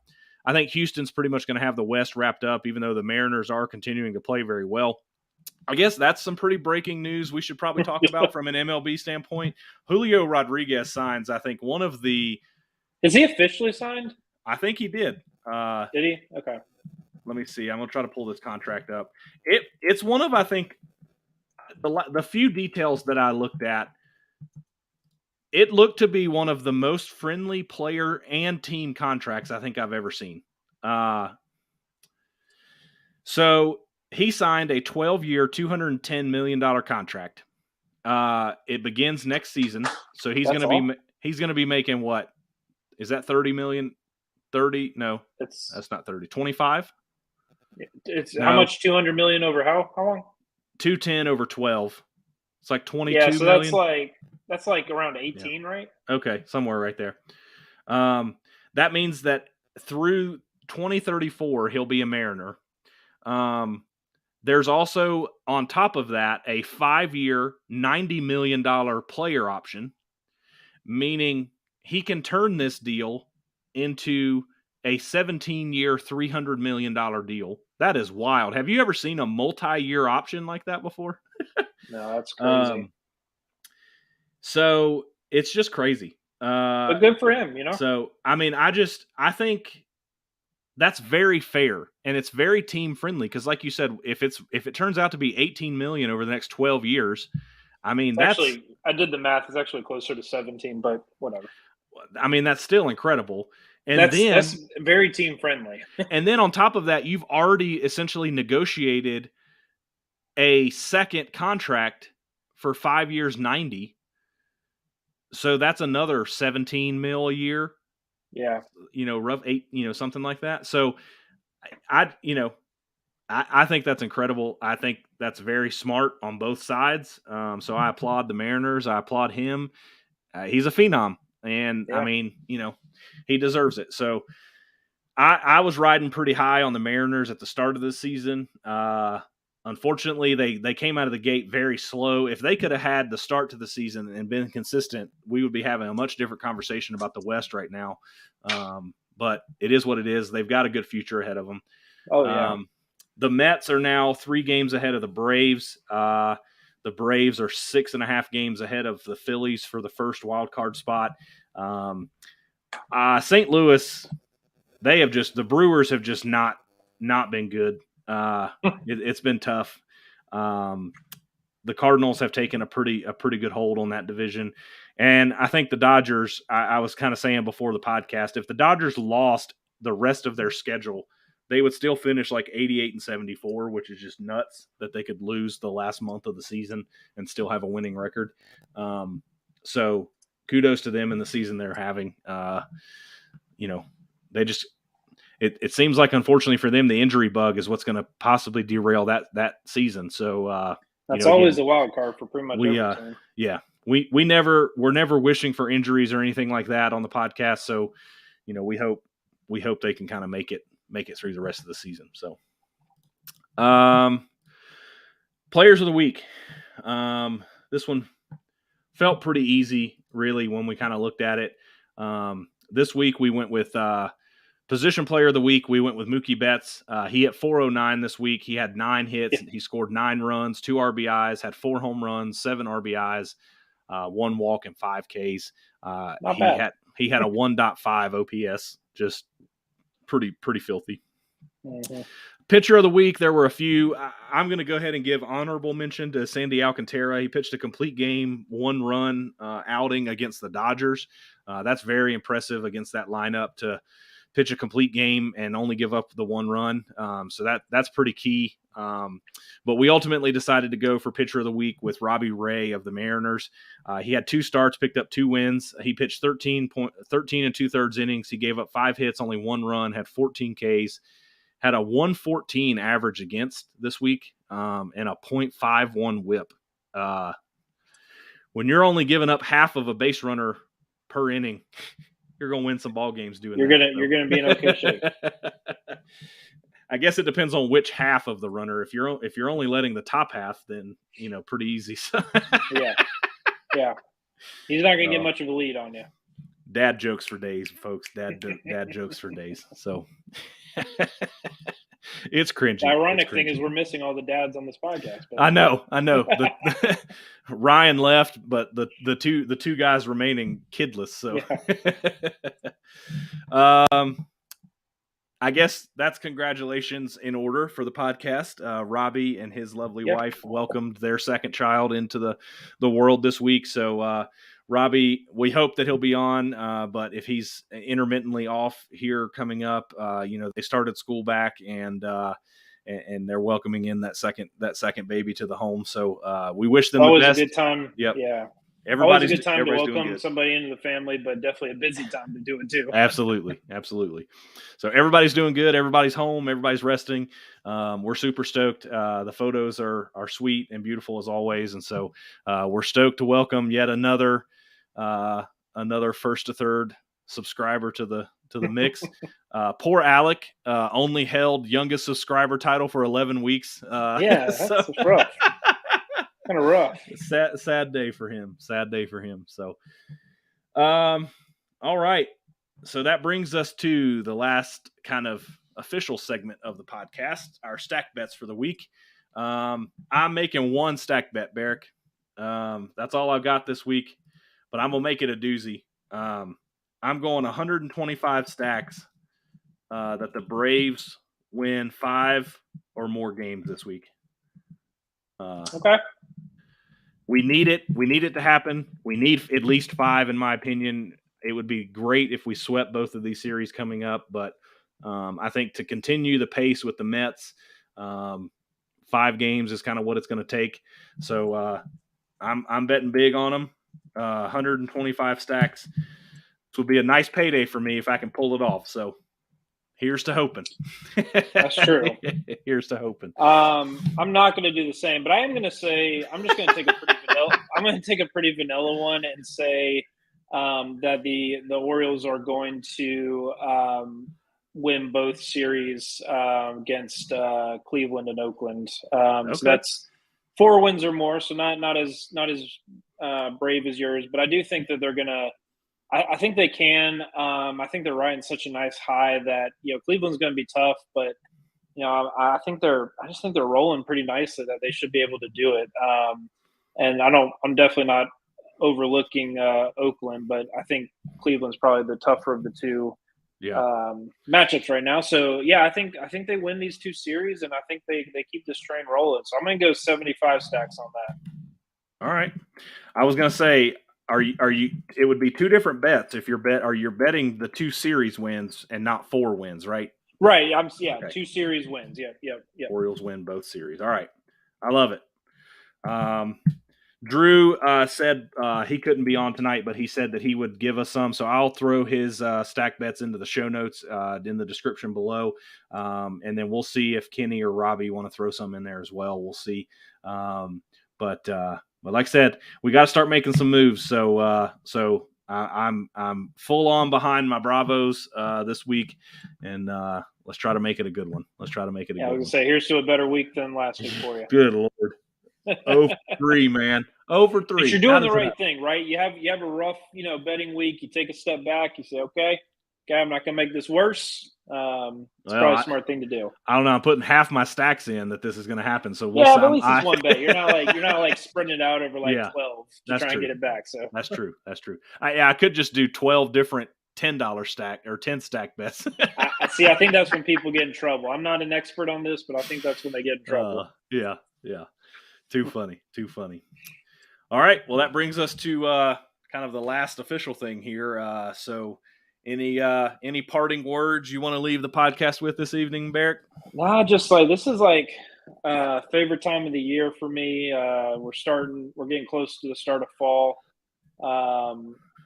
Speaker 1: think Houston's pretty much going to have the West wrapped up, even though the Mariners are continuing to play very well. I guess that's some pretty breaking news we should probably talk about from an MLB standpoint. Julio Rodriguez signs, I think, one of the...
Speaker 3: Is he officially signed?
Speaker 1: I think he did.
Speaker 3: Did he? Okay.
Speaker 1: Let me see. I'm going to try to pull this contract up. It's one of, I think, the few details that I looked at, it looked to be one of the most friendly player and team contracts I think I've ever seen. So he signed a 12-year, $210 million contract. It begins next season, so he's going to be making what? Is that 30 million? 30? No, that's not 30. 25?
Speaker 3: It's how much? 200 million over how long?
Speaker 1: 210 over 12. It's like 22
Speaker 3: yeah, so
Speaker 1: million.
Speaker 3: That's like around 18, yeah. Right?
Speaker 1: Okay, somewhere right there. That means that through 2034 he'll be a Mariner. There's also on top of that a 5-year, $90 million player option, meaning he can turn this deal into a 17-year, $300 million deal. That is wild. Have you ever seen a multi-year option like that before?
Speaker 3: No, that's crazy.
Speaker 1: So it's just crazy.
Speaker 3: But good for him, you know?
Speaker 1: So, I mean, I think that's very fair and it's very team friendly. Cause like you said, if it turns out to be 18 million over the next 12 years, I mean,
Speaker 3: I did the math. It's actually closer to 17, but whatever.
Speaker 1: I mean, that's still incredible. And
Speaker 3: that's very team friendly.
Speaker 1: And then on top of that, you've already essentially negotiated a second contract for 5 years, 90. So that's another 17 mil a year.
Speaker 3: Yeah.
Speaker 1: Rough 8, something like that. So I think that's incredible. I think that's very smart on both sides. So I applaud the Mariners. I applaud him. He's a phenom. And yeah. I mean, he deserves it. So I was riding pretty high on the Mariners at the start of the season. Unfortunately, they came out of the gate very slow. If they could have had the start to the season and been consistent, we would be having a much different conversation about the West right now. But it is what it is. They've got a good future ahead of them.
Speaker 3: Oh, yeah.
Speaker 1: The Mets are now 3 games ahead of the Braves. The Braves are 6.5 games ahead of the Phillies for the first wild card spot. St. Louis, the Brewers have just not been good. It's been tough. The Cardinals have taken a pretty good hold on that division. And I think the Dodgers, I was kind of saying before the podcast, if the Dodgers lost the rest of their schedule, they would still finish like 88-74, which is just nuts that they could lose the last month of the season and still have a winning record. So kudos to them in the season they're having. They just it seems like, unfortunately for them, the injury bug is what's going to possibly derail that season. So
Speaker 3: that's always a wild card for pretty much every team.
Speaker 1: Yeah. We're never wishing for injuries or anything like that on the podcast. So, we hope they can kind of make it through the rest of the season. So, players of the week. This one felt pretty easy, really, when we kind of looked at it. This week we went with Position player of the week, we went with Mookie Betts. He hit 409 this week. He had 9 hits. He scored 9 runs, 2 RBIs, had 4 home runs, 7 RBIs, 1 walk, and 5 Ks.
Speaker 3: Not bad.
Speaker 1: He had a 1.5 OPS, just pretty filthy.
Speaker 3: Mm-hmm.
Speaker 1: Pitcher of the week, there were a few. I'm going to go ahead and give honorable mention to Sandy Alcantara. He pitched a complete game, 1-run outing against the Dodgers. That's very impressive against that lineup to pitch a complete game and only give up the 1 run. So that's pretty key. But we ultimately decided to go for pitcher of the week with Robbie Ray of the Mariners. He had 2 starts, picked up 2 wins. He pitched 13 and 2/3 innings. He gave up 5 hits, only 1 run, had 14 Ks. Had a 114 average against this week and a .51 whip. When you're only giving up half of a base runner per inning, you're going to win some ball games doing that.
Speaker 3: You're gonna be in okay shape.
Speaker 1: I guess it depends on which half of the runner. If you're only letting the top half, then pretty easy.
Speaker 3: Yeah. He's not gonna get much of a lead on you.
Speaker 1: Dad jokes for days, folks. Dad jokes for days. So it's cringy.
Speaker 3: The ironic thing is we're missing all the dads on this podcast. But
Speaker 1: I know. Ryan left, but the two guys remaining kidless. So yeah. I guess that's congratulations in order for the podcast. Robbie and his lovely wife welcomed their second child into the world this week. So Robbie, we hope that he'll be on, but if he's intermittently off here coming up, they started school back and they're welcoming in that second baby to the home. So we wish them the best.
Speaker 3: Always a good time.
Speaker 1: Yep.
Speaker 3: Yeah.
Speaker 1: Always
Speaker 3: a good time to welcome somebody into the family, but definitely a busy time to do it too.
Speaker 1: Absolutely. So everybody's doing good. Everybody's home. Everybody's resting. We're super stoked. The photos are sweet and beautiful as always. And so we're stoked to welcome yet another first to third subscriber to the mix. Poor Alec only held youngest subscriber title for 11 weeks.
Speaker 3: That's rough. Kind of rough.
Speaker 1: Sad day for him. So, all right. So that brings us to the last kind of official segment of the podcast, our stack bets for the week. I'm making one stack bet, Barrick. That's all I've got this week, but I'm going to make it a doozy. I'm going 125 stacks that the Braves win 5 or more games this week.
Speaker 3: Okay.
Speaker 1: We need it. We need it to happen. We need at least 5, in my opinion. It would be great if we swept both of these series coming up, but I think to continue the pace with the Mets, 5 games is kind of what it's going to take. So I'm betting big on them. 125 stacks. This would be a nice payday for me if I can pull it off. So here's to hoping.
Speaker 3: That's true.
Speaker 1: Here's to hoping.
Speaker 3: I'm not going to do the same, but I am going to say I'm just going to take a pretty vanilla. I'm going to take a pretty vanilla one and say that the Orioles are going to win both series against Cleveland and Oakland. So that's 4 wins or more. So not as brave as yours, but I do think that they're going to. I think they can. I think they're riding such a nice high that Cleveland's going to be tough, but I just think they're rolling pretty nicely that they should be able to do it. And I'm definitely not overlooking Oakland, but I think Cleveland's probably the tougher of the two matchups right now. So I think they win these 2 series, and I think they keep this train rolling. So I'm going to go 75 stacks on that.
Speaker 1: All right. I was going to say, Are you? It would be 2 different bets if you're betting the 2 series wins and not 4 wins, right?
Speaker 3: Right. Okay. 2 series wins. Yeah.
Speaker 1: Orioles win both series. All right. I love it. Drew said he couldn't be on tonight, but he said that he would give us some. So I'll throw his stack bets into the show notes in the description below, and then we'll see if Kenny or Robbie want to throw some in there as well. We'll see. But like I said, we got to start making some moves. So I'm full on behind my Bravos this week, and let's try to make it a good one. I was going
Speaker 3: to say, here's to a better week than last week for you.
Speaker 1: Good Lord. 0-3, man. 0-3.
Speaker 3: But you're doing the right thing, right? You have a rough, betting week. You take a step back. You say, okay, okay, I'm not going to make this worse. It's probably a smart thing to do.
Speaker 1: I don't know. I'm putting half my stacks in that this is going to happen. So we'll
Speaker 3: but at least it's one bet. You're not like spreading it out over 12 to try and get it back. So
Speaker 1: that's true. I could just do 12 different $10 stack or 10 stack bets.
Speaker 3: I think that's when people get in trouble. I'm not an expert on this, but I think that's when they get in trouble.
Speaker 1: Yeah. Too funny. All right. Well, that brings us to kind of the last official thing here. So any parting words you want to leave the podcast with this evening, Barrick?
Speaker 3: Nah, just this is favorite time of the year for me. We're getting close to the start of fall.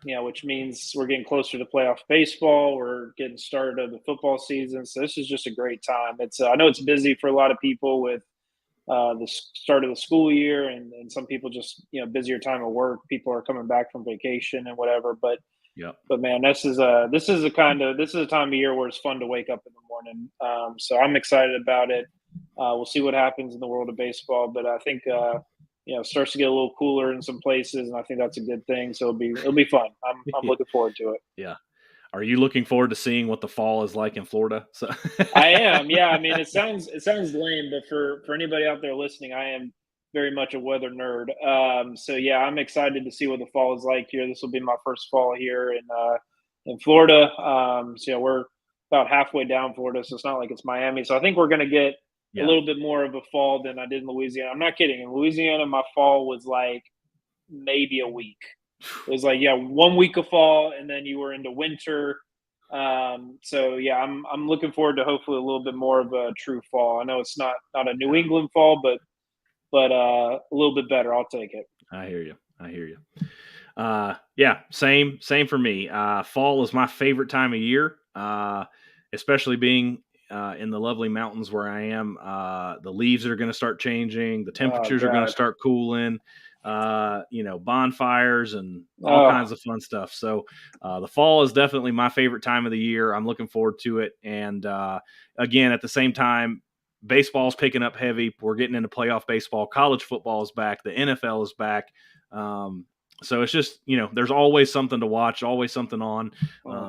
Speaker 3: Which means we're getting closer to playoff baseball. We're getting started of the football season. So this is just a great time. I know it's busy for a lot of people with the start of the school year and some people just, busier time of work. People are coming back from vacation and whatever. But man, this is a time of year where it's fun to wake up in the morning. So I'm excited about it. We'll see what happens in the world of baseball, but I think, it starts to get a little cooler in some places, and I think that's a good thing. So it'll be fun. I'm looking forward to it.
Speaker 1: Yeah. Are you looking forward to seeing what the fall is like in Florida? So
Speaker 3: I am. Yeah. I mean, it sounds lame, but for anybody out there listening, I am very much a weather nerd. So yeah, I'm excited to see what the fall is like here. This will be my first fall here in Florida. So yeah, we're about halfway down Florida, so it's not like it's Miami. So I think we're going to get a little bit more of a fall than I did in Louisiana. I'm not kidding. In Louisiana, my fall was like maybe a week. It was 1 week of fall, and then you were into winter. So yeah, I'm looking forward to hopefully a little bit more of a true fall. I know it's not a New England fall, but a little bit better. I'll take it.
Speaker 1: I hear you. Yeah, same for me. Fall is my favorite time of year, especially being in the lovely mountains where I am. The leaves are going to start changing. The temperatures are going to start cooling. Bonfires and all kinds of fun stuff. So the fall is definitely my favorite time of the year. I'm looking forward to it. And again, at the same time, baseball's picking up heavy. We're getting into playoff baseball. College football is back. The NFL is back. So it's just, there's always something to watch, always something on.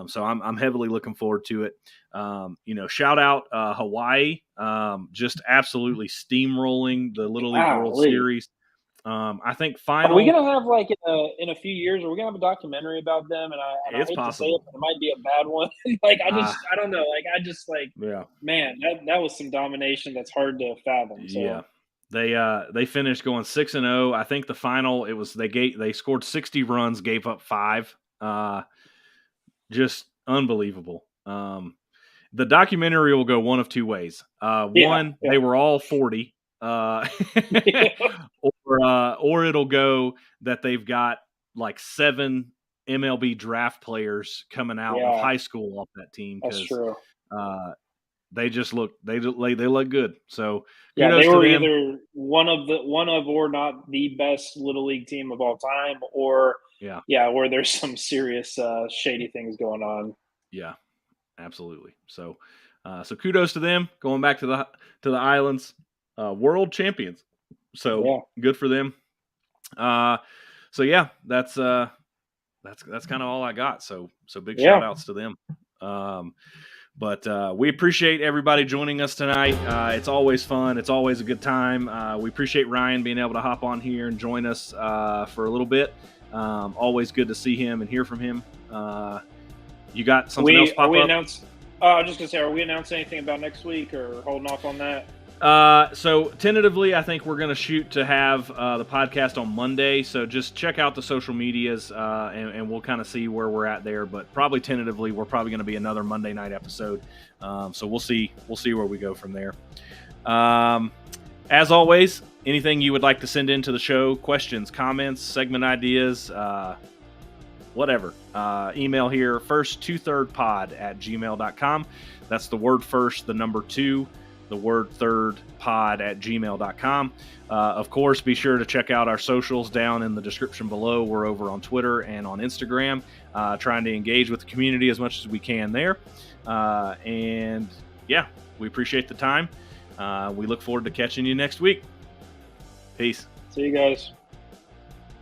Speaker 1: So I'm heavily looking forward to it. Shout out Hawaii, just absolutely steamrolling the Little League World Series. I think final.
Speaker 3: Are we gonna have in a few years? Are we gonna have a documentary about them? And I hate to say it, but it might be a bad one. I don't know. Man, that was some domination that's hard to fathom. So.
Speaker 1: Yeah. They finished going 6-0. I think the final they scored 60 runs, gave up 5. Just unbelievable. The documentary will go one of two ways. They were all 40, or it'll go that they've got 7 MLB draft players coming out of high school off that team.
Speaker 3: That's true.
Speaker 1: They just look they look good. So
Speaker 3: they were either one of or not the best Little League team of all time, or where there's some serious shady things going on.
Speaker 1: Yeah, absolutely. So kudos to them going back to the islands, world champions. So good for them. So yeah, that's kind of all I got. So big shout outs to them. But we appreciate everybody joining us tonight. It's always fun. It's always a good time. We appreciate Ryan being able to hop on here and join us for a little bit. Always good to see him and hear from him. You got something else pop up?
Speaker 3: I was just going to say, are we announcing anything about next week or holding off on that?
Speaker 1: So tentatively, I think we're going to shoot to have the podcast on Monday. So just check out the social medias, and we'll kind of see where we're at there. But probably tentatively, we're probably going to be another Monday night episode. So we'll see where we go from there. As always, anything you would like to send into the show, questions, comments, segment ideas, whatever, email here, first23rdpod@gmail.com. That's the word first, the number 2. The word thirdpod@gmail.com. Of course, be sure to check out our socials down in the description below. We're over on Twitter and on Instagram, trying to engage with the community as much as we can there. And yeah, we appreciate the time. We look forward to catching you next week. Peace.
Speaker 3: See you guys.